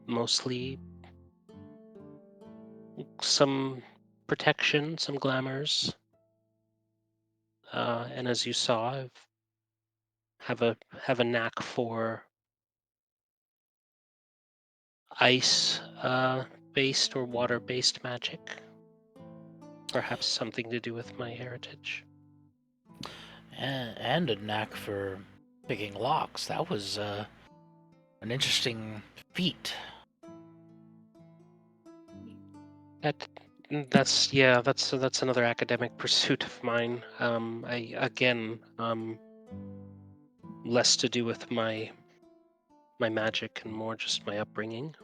Mostly some protection, some glamours. And as you saw, I have a knack for ice based or water based magic. Perhaps something to do with my heritage. And a knack for picking locks. That was an interesting feat. That's another academic pursuit of mine. Less to do with my magic and more just my upbringing.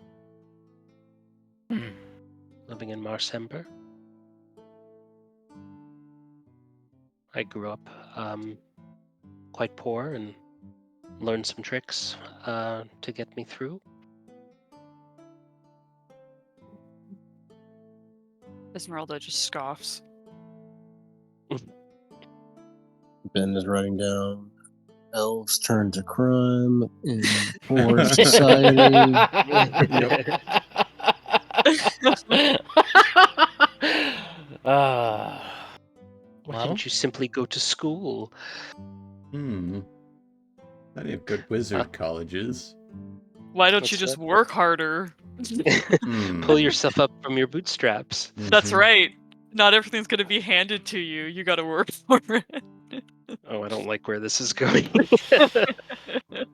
Hmm. Living in Marsember. I grew up quite poor and learned some tricks to get me through. Esmeralda just scoffs. Ben is writing down elves turn to crime in forest society. uh, Why well, didn't you simply go to school? Plenty of good wizard colleges. Why don't you That's just work harder? Pull yourself up from your bootstraps. That's Mhm. right. Not everything's gonna be handed to you. You gotta work for it. Oh, I don't like where this is going.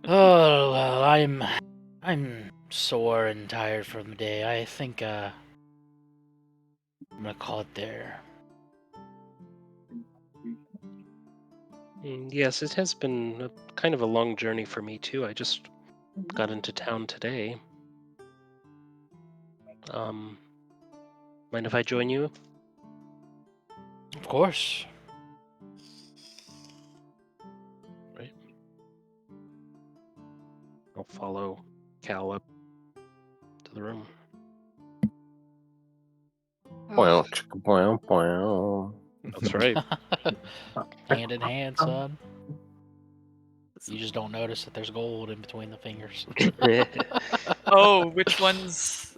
oh well, I'm sore and tired from the day. I think I'm gonna call it there. Yes, it has been kind of a long journey for me too. I just got into town today. Mind if I join you? Of course. Right. I'll follow Cal up to the room. Wow, chicka, wow, wow. That's right. Hand in hand, son. You just don't notice that there's gold in between the fingers. Oh, which one's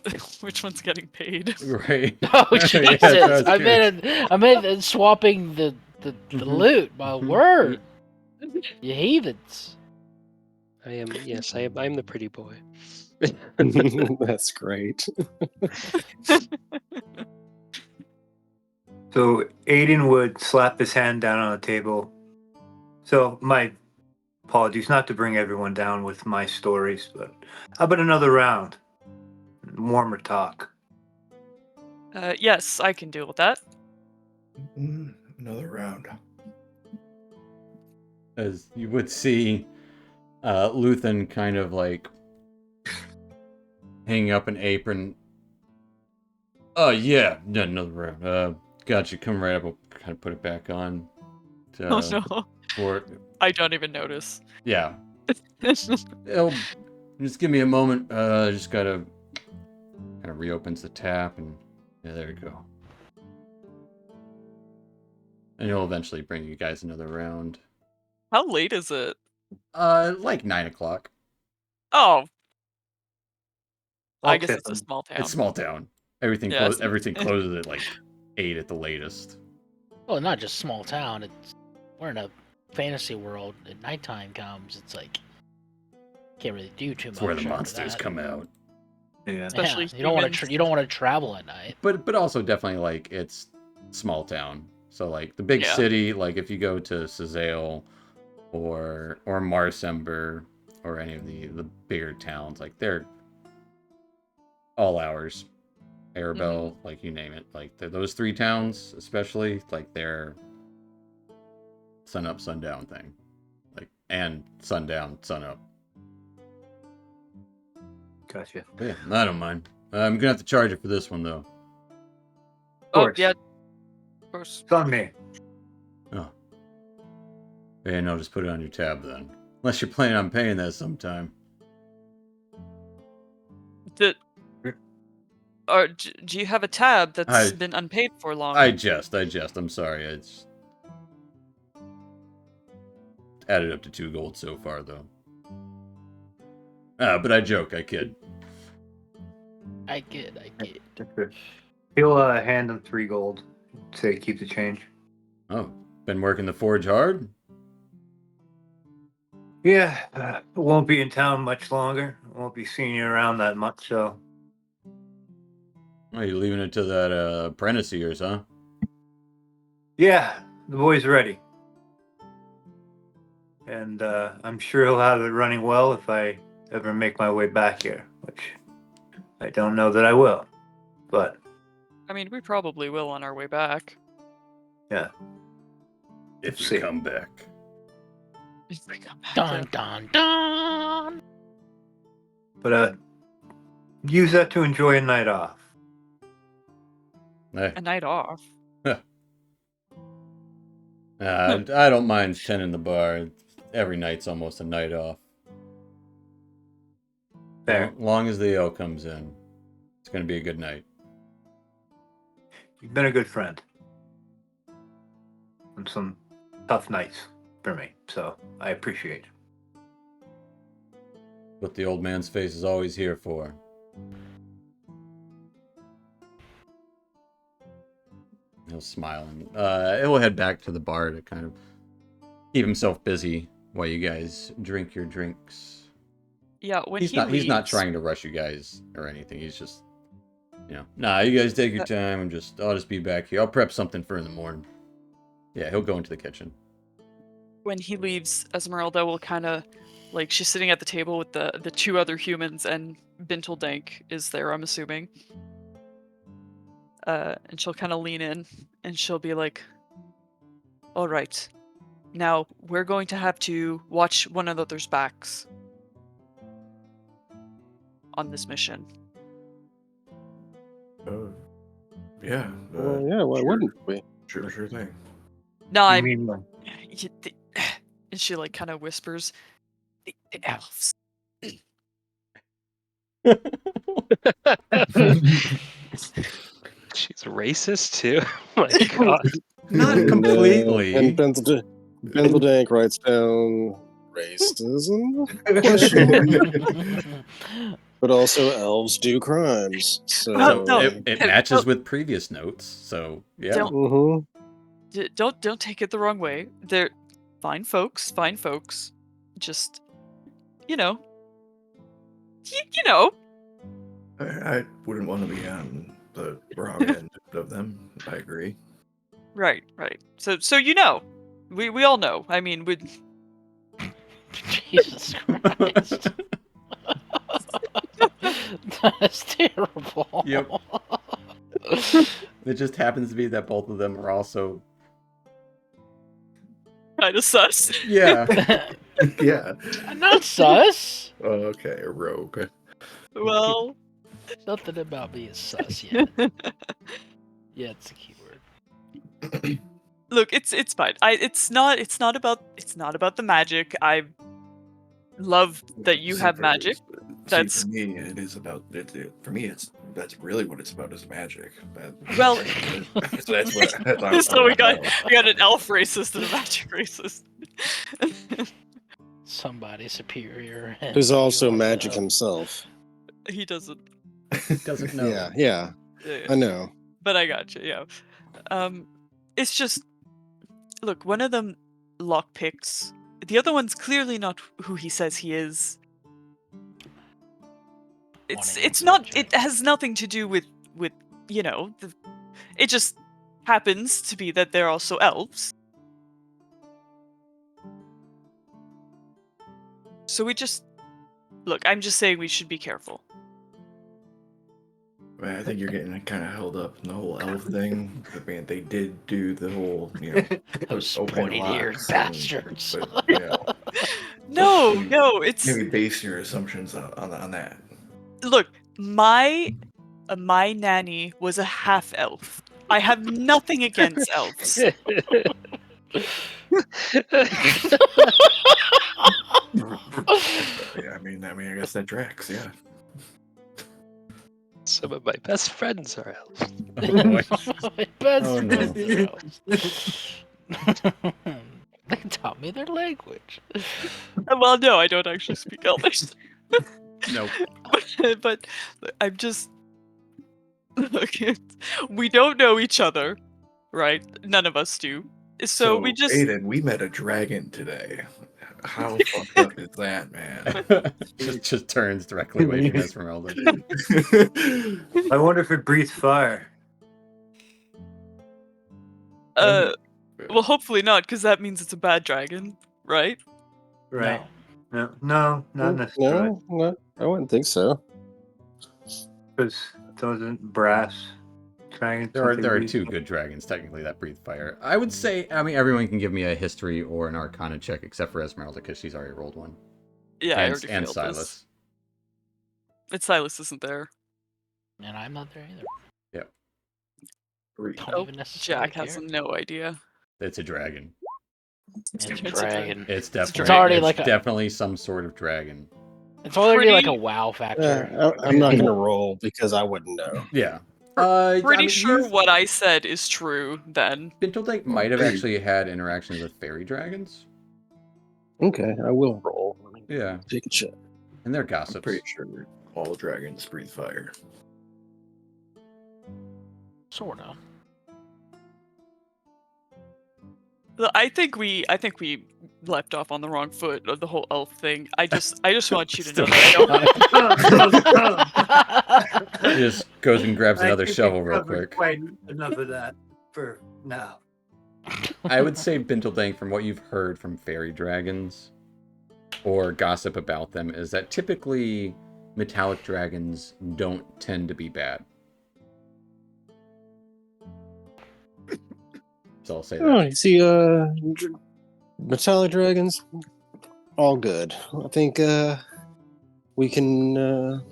getting paid? Right. Oh Yeah, Jesus! that's I good. meant swapping the loot. My word, you heathens! I'm the pretty boy. That's great. So Aiden would slap his hand down on the table. So my apologies, not to bring everyone down with my stories, but how about another round? Warmer talk. Yes, I can deal with that. Another round. As you would see, Luthen kind of like hanging up an apron. Oh, yeah. No, another round. Gotcha. Come right up. I'll kind of put it back on. Oh no. For I don't even notice. yeah. It'll just give me a moment. Just gotta kind of reopens the tap and yeah, there you go. And he'll eventually bring you guys another round. How late is it? Like 9 o'clock. Oh, I I'll guess tip it's a him. small town. It's small town. Everything Yeah, it's- everything closes at like 8 at the latest. Well, not just small town. We're in a fantasy world. At nighttime comes, it's like can't really do too much. It's where the after monsters that. come out. Yeah. Especially you don't want humans. to. You don't want to travel at night. But also definitely like it's small town. So like the big Yeah. city, like if you go to Sazale or Marsember or any of the bigger towns, like they're all hours. Arabelle, like you name it. Like those 3 towns, especially, like they're sun up, sundown thing. Like and sundown, sun up. Gotcha. But yeah, I don't mind. I'm gonna have to charge it for this one though. Oh course. yeah, of course. It's on me. Oh. Yeah, no, just put it on your tab then. Unless you're planning on paying that sometime. Do you have a tab that's been unpaid for long? I jest. I'm sorry. It's added up to 2 gold so far though. But I joke, I kid. I get. He'll hand him 3 gold. Say keep the change. Oh, been working the forge hard? Yeah, won't be in town much longer. Won't be seeing you around that much, so. Oh, you leaving it to that apprentice of yours, huh? Yeah, the boy's ready. And I'm sure he'll have it running well if I ever make my way back here, which I don't know that I will. But I mean, we probably will on our way back. yeah. If you See. come back. If we come back. Dun yeah. dun dun. But use that to enjoy a night off. Hey, A night off. I don't mind tending the bar. Every night's almost a night off. Fair. Long as the ale comes in, it's gonna be a good night. You've been a good friend. On some tough nights for me, so I appreciate it. What the old man's face is always here for. He'll smile and he'll head back to the bar to kind of keep himself busy while you guys drink your drinks. Yeah, when He's not leaves, trying to rush you guys or anything. He's just, nah, you guys take your time. I'll just be back here. I'll prep something for in the morning. Yeah, he'll go into the kitchen. When he leaves, Esmeralda will kind of, like, she's sitting at the table with the 2 other humans, and Binteldank is there, I'm assuming. And she'll kind of lean in, and she'll be like, all right, now we're going to have to watch one another's backs on this mission. Yeah. Well, yeah, why wouldn't we? Sure thing. No, You I'm... mean like, And she, like, kind of whispers, the elves. She's racist too. Oh my god. Not completely. And Benzeldank writes down racism, question mark. But also elves do crimes. So Well, no. It matches with previous notes, so yeah. Don't- Don't take it the wrong way. They're fine folks. Just, you know. You know. I wouldn't want to be on the wrong end of them. I agree. Right. So you know. We all know. I mean, we... Jesus Christ. That's terrible. Yep. It just happens to be that both of them are also kind of sus. yeah. Yeah. Not sus. Okay, a rogue. Well, Nothing about me is sus yet. Yeah, it's a keyword. Look, it's fine. It's not about the magic. I love that you have magic. That's for me, it is about it. For me, that's really what it's about is magic. well. That's what. So we got an elf racist and a magic racist. Somebody superior. Who's also You magic know. himself. He doesn't. Doesn't know. Yeah, Yeah, I know. but I got you. Yeah. It's just look. One of them lockpicks. The other one's clearly not who he says he is. It's not. It has nothing to do with you know. It just happens to be that they're also elves. So we just look. I'm just saying we should be careful. I think you're getting kind of held up in the whole elf thing. I mean, they did do the whole, Those open pointy-eared locks bastards. But, No, it's maybe base your assumptions on that. look. My nanny was a half elf. I have nothing against elves. Yeah, I mean, I guess that tracks. Yeah. Some of my best friends are elves. Oh, boy. My best Oh, no. friends. They taught me their language. Well, no, I don't actually speak Elvish. Nope. But I'm just look. We don't know each other, right? None of us do. So we just Aiden, we met a dragon today. How fucked up is that, man? just turns directly away from Esmeralda. I wonder if it breathes fire. well, hopefully not, because that means it's a bad dragon, right? Right. No, not necessarily. No, I wouldn't think so. Because doesn't brass dragons. There are something two good dragons technically that breathe fire. I would say, I mean, everyone can give me a history or an Arcana check except for Esmeralda because she's already rolled one. Yeah, I and already and failed Silas. this. And Silas isn't there. And I'm not there either. Three. Don't Oh, even necessarily Jack has care. no idea. It's a dragon. It's a It's a dragon. It's definitely It's already like a- definitely some sort of dragon. It's already like a Pretty- wow factor. I'm not gonna roll because I wouldn't know. Yeah. Pretty sure what I said is true then. Bintledike might have actually had interactions with fairy dragons. Okay, I will roll. Let me Yeah, take a check. and they're I'm gossips. pretty sure all dragons breathe fire. Sort of. Look, I think we left off on the wrong foot of the whole elf thing. I just want you to know that I don't. He just goes and grabs I another think shovel we've real covered quick. Quite enough of that for now. I would say, Bintledike, from what you've heard from fairy dragons or gossip about them, is that typically metallic dragons don't tend to be bad. So I'll say Oh, that. you see, metallic dragons, all good. I think we can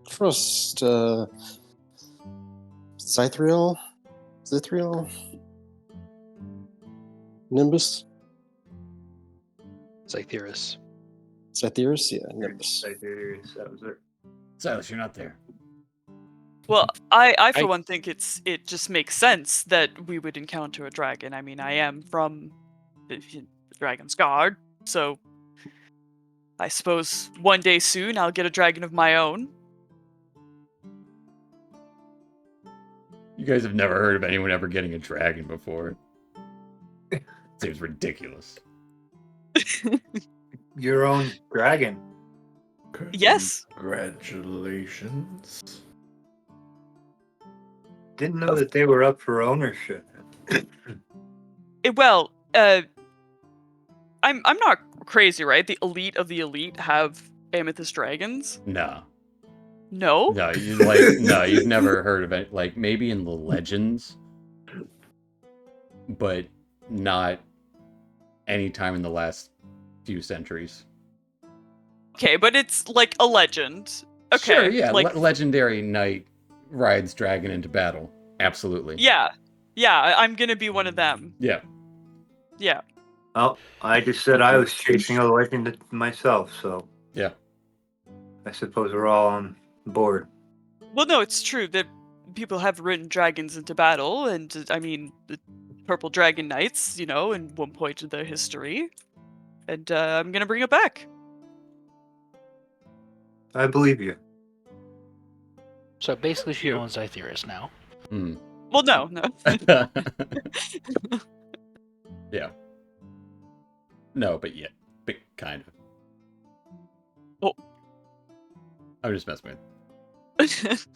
trust Zytheris, Nimbus, Zytheris. Zytheris, yeah, Nimbus. That was it. Silas, you're not there. Well, I for I- one think it just makes sense that we would encounter a dragon. I mean, I am from the Dragon's Guard, so I suppose one day soon I'll get a dragon of my own. You guys have never heard of anyone ever getting a dragon before. Seems ridiculous. Your own dragon. Yes. Congratulations. Didn't know that they were up for ownership. Well, I'm not crazy, right? The elite of the elite have amethyst dragons. No. No. No, you've never heard of it. Like, maybe in the legends, but not any time in the last few centuries. Okay, but it's like a legend. Okay. Sure, yeah. Like, Legendary knight rides dragon into battle. Absolutely. yeah, I'm gonna be one of them. Yeah. Yeah. Oh, I just said I was chasing a legend myself, so Yeah. I suppose we're all on board. Well, no, it's true that people have ridden dragons into battle, and I mean, the purple dragon knights, in one point in their history, and I'm gonna bring it back. I believe you. So basically, she You. owns Zytheris now. Mm. Well, no. Yeah. No, but yeah. But kind of. Oh. I'm just messing with.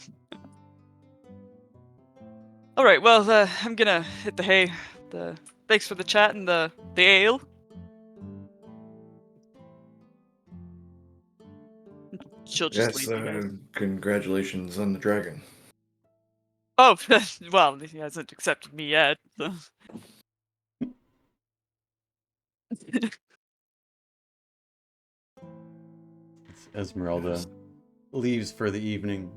All right. Well, I'm gonna hit the hay. Thanks for the chat and the ale. She'll just Yes, leave you guys. congratulations on the dragon. Oh, well, he hasn't accepted me yet. So. Esmeralda leaves for the evening.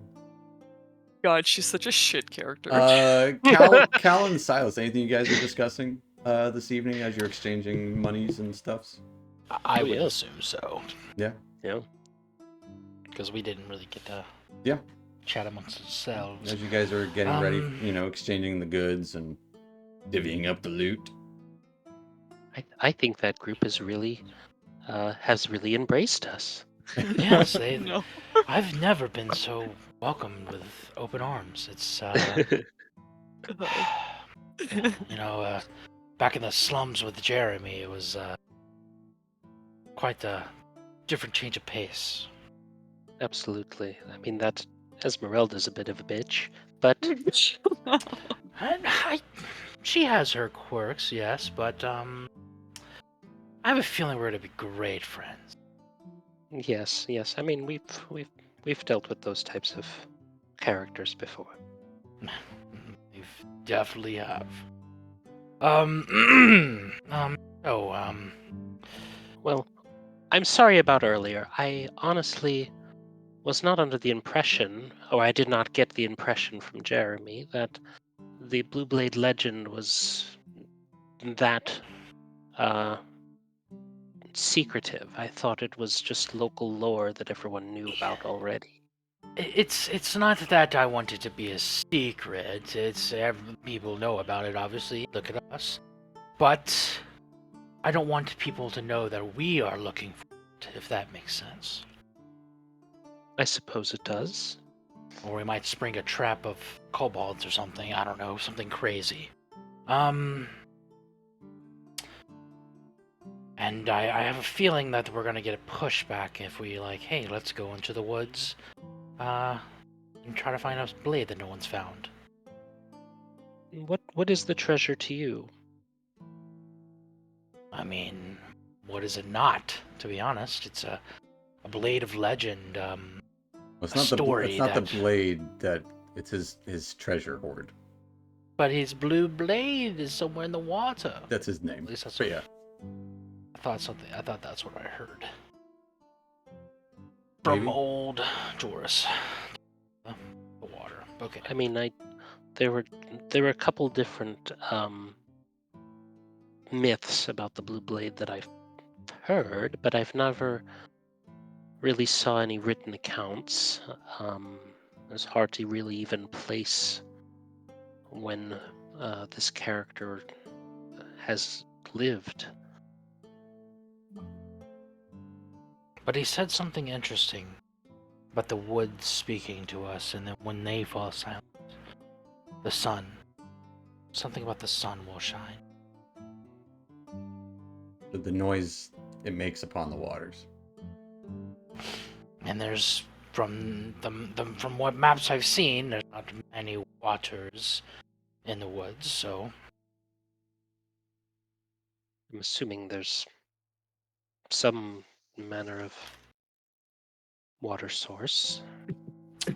God, she's such a shit character. Cal and Silas, anything you guys are discussing this evening as you're exchanging monies and stuffs? I Oh, would yeah. assume so. Yeah. Yeah. Because we didn't really get to Yeah. chat amongst ourselves. As you guys are getting ready, exchanging the goods and divvying up the loot. I think that group is really has really embraced us. Yes, No. I've never been so welcomed with open arms. It's back in the slums with Jeremy, it was quite a different change of pace. Absolutely. I mean, that Esmeralda's a bit of a bitch, but And she has her quirks, yes, but I have a feeling we're gonna be great friends. yes. I mean, we've dealt with those types of characters before. We definitely have. Well, I'm sorry about earlier. I honestly was not under the impression, or I did not get the impression from Jeremy, that the Blue Blade legend was that secretive. I thought it was just local lore that everyone knew about already. It's not that I want it to be a secret. It's people know about it, obviously. Look at us. But I don't want people to know that we are looking for it, if that makes sense. I suppose it does. Or we might spring a trap of kobolds or something. I don't know, something crazy. And I have a feeling that we're gonna get a pushback if we hey, let's go into the woods, and try to find a blade that no one's found. What is the treasure to you? I mean, what is it not? To be honest, it's a blade of legend. It's a not story it's not the that- blade that it's his treasure hoard. But his blue blade is somewhere in the water. That's his name. At least that's But what yeah. I thought that's what I heard. From Maybe. old Joris. The water. Okay. I mean, there were a couple different myths about the Blue Blade that I've heard, but I've never really saw any written accounts. It's hard to really even place when this character has lived. But he said something interesting about the woods speaking to us, and then when they fall silent, the sun. Something about the sun will shine. The noise it makes upon the waters. And there's from what maps I've seen, there's not many waters in the woods, so I'm assuming there's some manner of water source, be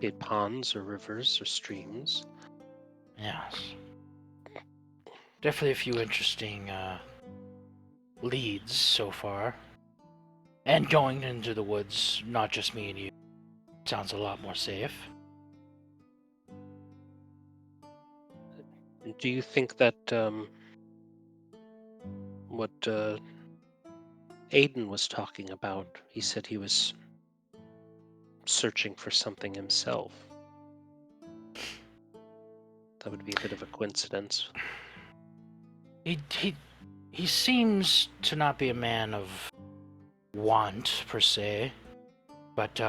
it ponds or rivers or streams. yes. Definitely a few interesting leads so far. And going into the woods, not just me and you. Sounds a lot more safe. Do you think that what Aiden was talking about, he said he was searching for something himself? That would be a bit of a coincidence. He seems to not be a man of want, per se. But,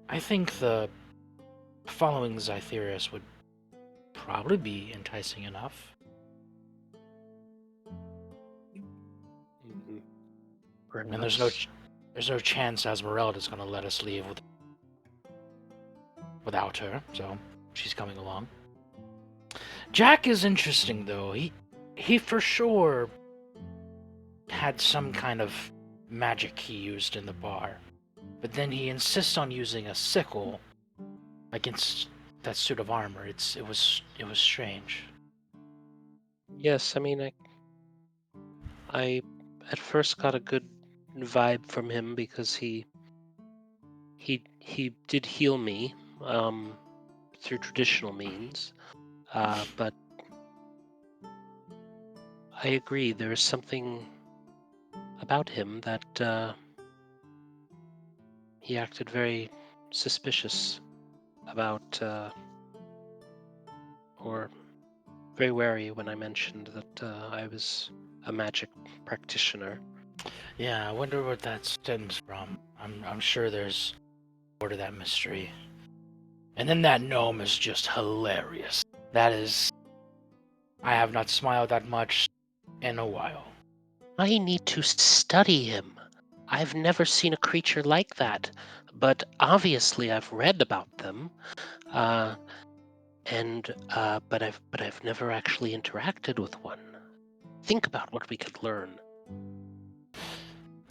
I think the following Zytheris would probably be enticing enough. And there's no chance Esmeralda's gonna let us leave without her, so she's coming along. Jack is interesting, though. He for sure had some kind of magic he used in the bar, but then he insists on using a sickle against that suit of armor. It was strange. Yes, I mean, I at first got a good vibe from him because he did heal me through traditional means, but I agree there's something about him that he acted very suspicious about, or very wary when I mentioned that I was a magic practitioner. Yeah, I wonder what that stems from. I'm sure there's more to that mystery. And then that gnome is just hilarious. I have not smiled that much in a while. I need to study him. I've never seen a creature like that, but obviously I've read about them, but I've never actually interacted with one. Think about what we could learn.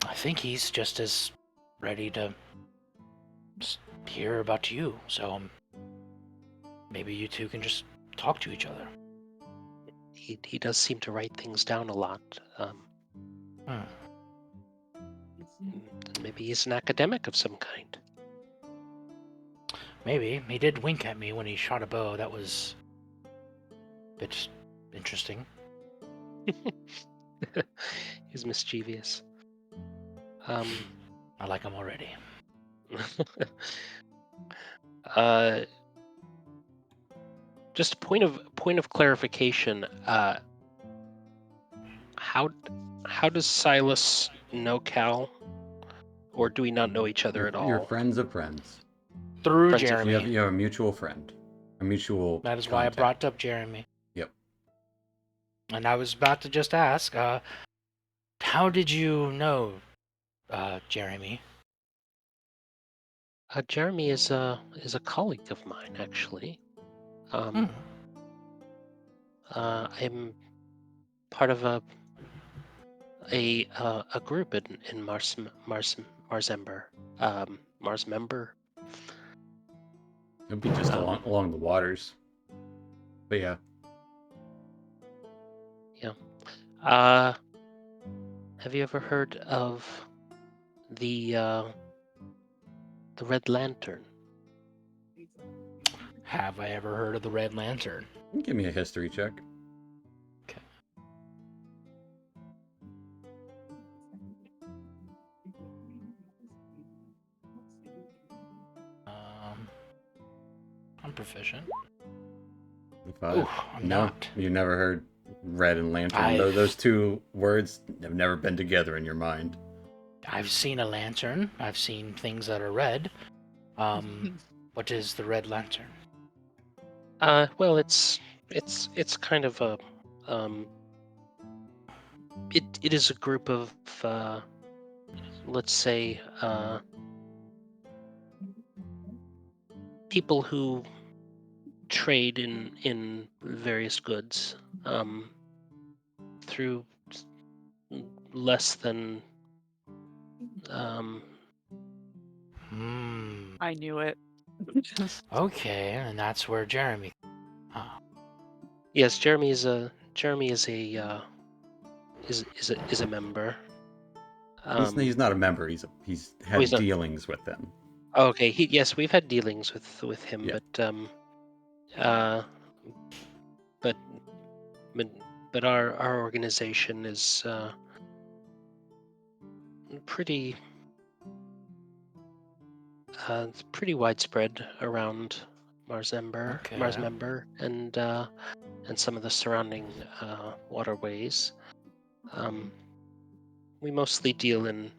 I think he's just as ready to hear about you, so maybe you two can just talk to each other. He does seem to write things down a lot. Maybe he's an academic of some kind. Maybe. He did wink at me when he shot a bow. That was a bit interesting. He's mischievous. I like him already. Just point of clarification. How does Silas know Cal, or do we not know each other at all? You're friends of friends. Through Friends of- Jeremy. You have a mutual friend, a mutual. That is why contact. I brought up Jeremy. Yep. And I was about to just ask, how did you know Jeremy? Jeremy is a colleague of mine, actually. I'm part of a group in Marzember. Marzmember. It'd be just along the waters. But yeah. Yeah. Have you ever heard of the Red Lantern? Have I ever heard of the Red Lantern? Give me a history check. Okay. I'm proficient. Ooh, I'm not. You never heard Red and Lantern. Those two words have never been together in your mind. I've seen a lantern. I've seen things that are red. What is the Red Lantern? Well, it's kind of a it is a group of let's say people who trade in various goods through less than I knew it. Okay, and that's where Jeremy. Yes, Jeremy is a member. He's not a member. He's had he's not- dealings with them. Okay, yes, we've had dealings with him, Yeah. but our organization is pretty it's pretty widespread around Marzember, Okay. and some of the surrounding waterways. We mostly deal in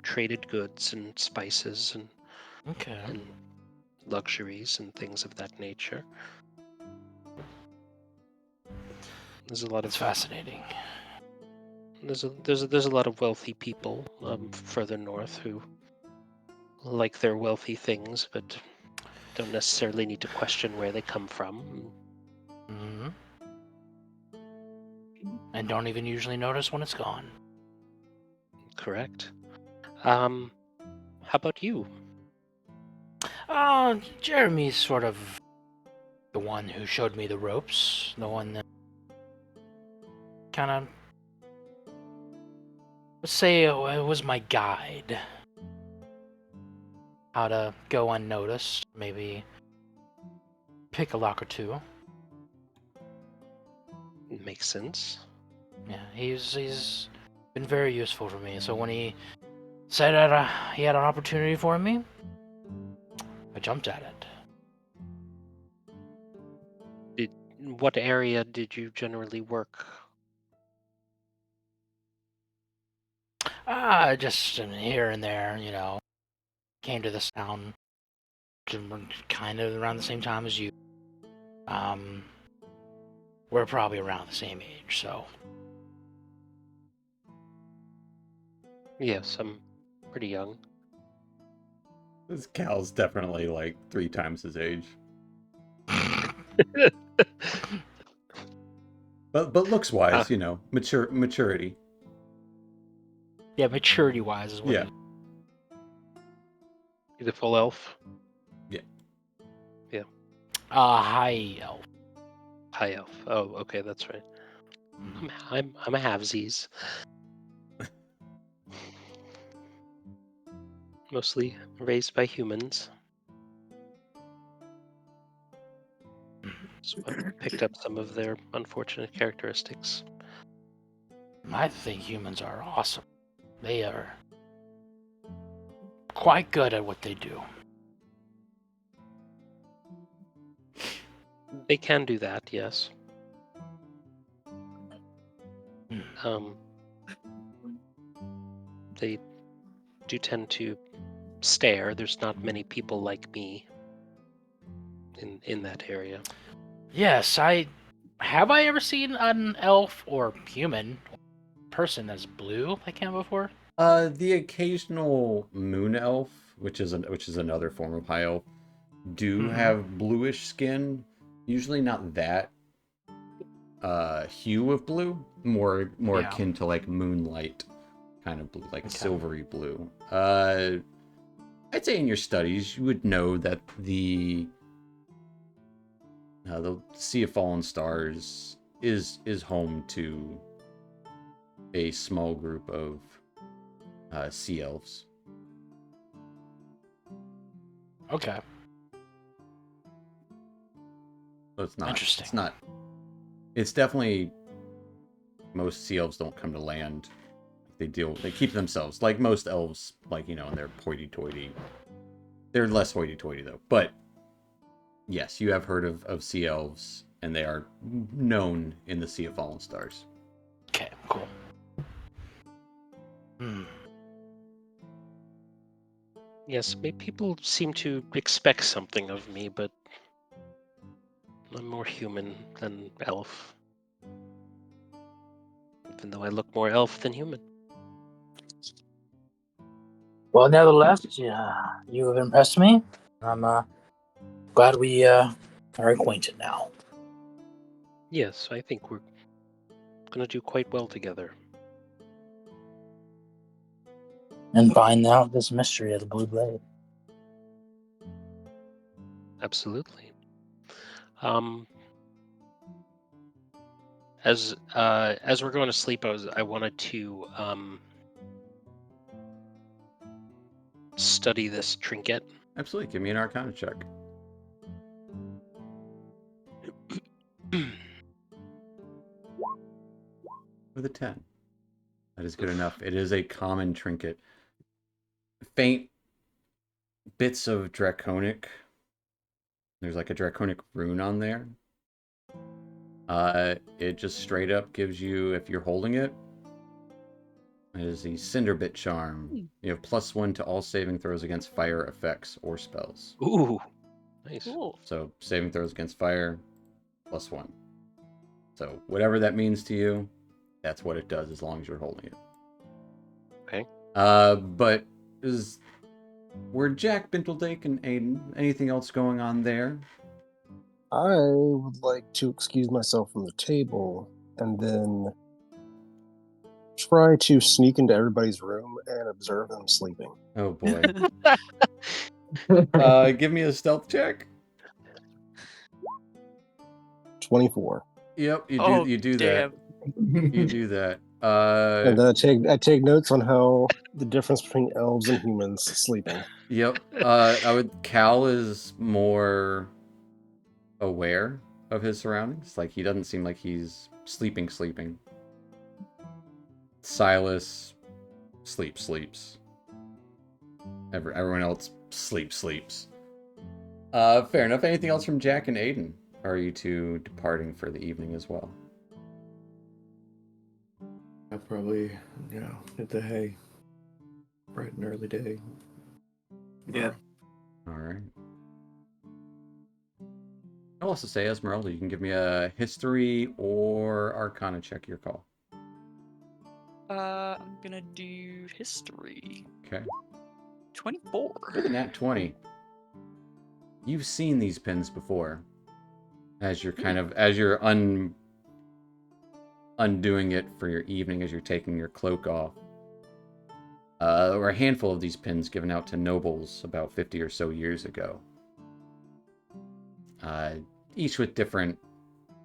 traded goods and spices Okay. and luxuries and things of that nature. There's a lot That's of fascinating. there's a lot of wealthy people further north who like their wealthy things, but don't necessarily need to question where they come from. Hmm. And don't even usually notice when it's gone. Correct. How about you? Jeremy's sort of the one who showed me the ropes. The one that kind of, let's say, it was my guide. How to go unnoticed, maybe pick a lock or two. Makes sense. Yeah, he's been very useful for me. So when he said that he had an opportunity for me, I jumped at it. What area did you generally work? Just here and there, Came to this town kind of around the same time as you. We're probably around the same age, so. Yes, I'm pretty young. This Cal's definitely like 3 times his age. But looks wise, maturity. Yeah, maturity-wise is what. Yeah. He's a full elf. Yeah. Yeah. High elf. High elf. Oh, okay, that's right. I'm a halvesies. Mostly raised by humans. So I picked up some of their unfortunate characteristics. I think humans are awesome. They are quite good at what they do. They can do that, yes. They do tend to stare. There's not many people like me in that area. Yes, have I ever seen an elf or human person as blue like him before? The occasional moon elf, which is another form of high elf, do have bluish skin. Usually not that hue of blue, more Yeah. akin to like moonlight kind of blue, like Okay. silvery blue. I'd say in your studies you would know that the Sea of Fallen Stars is home to a small group of sea elves. Okay. So it's not Interesting. it's definitely, most sea elves don't come to land. They keep themselves like most elves, like, and they're hoity-toity. They're less hoity-toity though. But yes, you have heard of sea elves, and they are known in the Sea of Fallen Stars. Okay, cool. Yes, people seem to expect something of me, but I'm more human than elf. Even though I look more elf than human. Well, nevertheless, you have impressed me. I'm glad we are acquainted now. Yes, I think we're gonna do quite well together. And find out this mystery of the Blue Blade. Absolutely. As we're going to sleep, I wanted to study this trinket. Absolutely. Give me an Arcana check. With a 10. That is good enough. It is a common trinket. Faint bits of draconic. There's like a draconic rune on there. It just straight up gives you, if you're holding it, it is the Cinderbit charm. You have +1 to all saving throws against fire effects or spells. Ooh, nice. Cool. So saving throws against fire, +1. So whatever that means to you, that's what it does as long as you're holding it. Okay. But were Jack, Bintledake, and Aiden anything else going on there? I would like to excuse myself from the table and then try to sneak into everybody's room and observe them sleeping. Oh boy. Give me a stealth check. 24. Yep, you Oh, do damn. that. You do that. And then I take notes on how the difference between elves and humans sleeping. Yep. Cal is more aware of his surroundings. Like, he doesn't seem like he's sleeping. Silas sleeps. Everyone else sleeps. Fair enough. Anything else from Jack and Aiden? Are you two departing for the evening as well? I'll probably, hit the hay. Bright and early day. Yeah. All right. I'll also say, Esmeralda, you can give me a history or Arcana check, your call. I'm gonna do history. Okay. 24. With a nat 20. You've seen these pins before. As you're undoing it for your evening, as you're taking your cloak off. There were a handful of these pins given out to nobles about 50 or so years ago. Each with different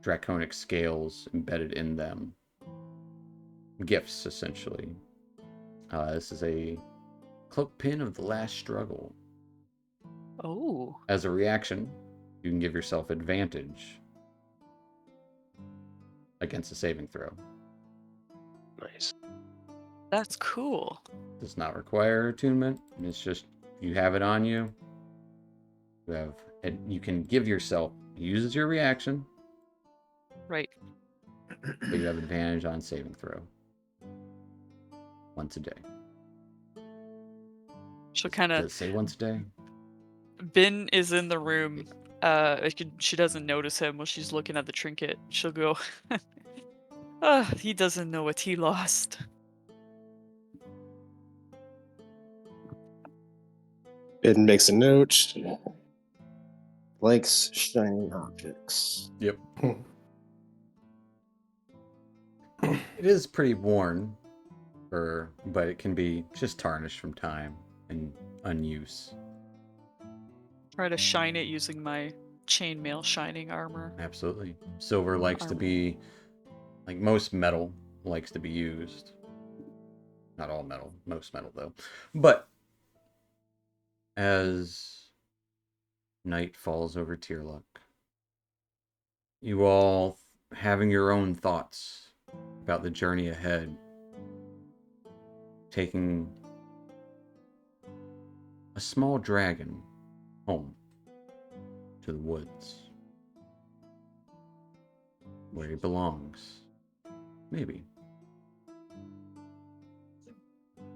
draconic scales embedded in them. Gifts, essentially. This is a cloak pin of the last struggle. Oh. As a reaction, you can give yourself advantage against a saving throw. Nice. That's cool. Does not require attunement. It's just you have it on you. You can give yourself, use as your reaction, Right. but you have advantage on saving throw. Once a day. She'll kind Does of. it say once a day? Bin is in the room. She doesn't notice him while she's looking at the trinket. She'll go, he doesn't know what he lost. It makes a note. Likes shiny objects. Yep. It is pretty worn, but it can be just tarnished from time and unuse. Try to shine it using my chainmail shining armor. Absolutely. Silver likes to be, like most metal, likes to be used. Not all metal, most metal though. But as night falls over Tierluck, you all having your own thoughts about the journey ahead, taking a small dragon home to the woods where he belongs. Maybe.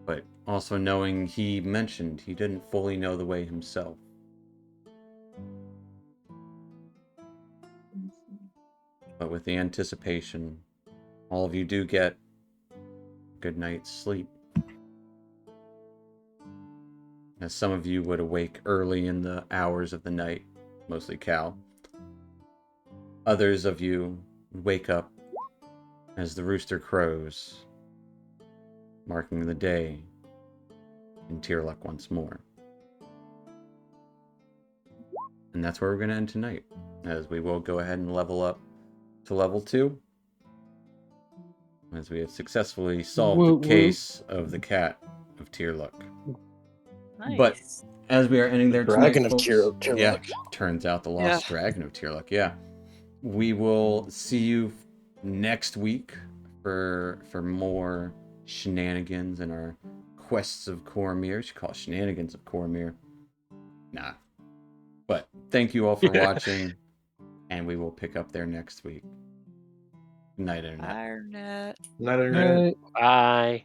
But also knowing he mentioned he didn't fully know the way himself. But with the anticipation, all of you do get a good night's sleep. As some of you would awake early in the hours of the night, mostly Cal. Others of you wake up as the rooster crows, marking the day in Tierluck once more. And that's where we're going to end tonight, as we will go ahead and level up to level 2, as we have successfully solved the case of the cat of Tierluck. But Nice. as we are ending there Dragon tonight, of folks, yeah, Tirluck. turns out the lost dragon of Tirluck. Yeah, we will see you next week for more shenanigans in our quests of Cormyr. You should call it shenanigans of Cormyr. Nah. But thank you all for watching, and we will pick up there next week. Good night, Internet. Internet. Not internet. Bye.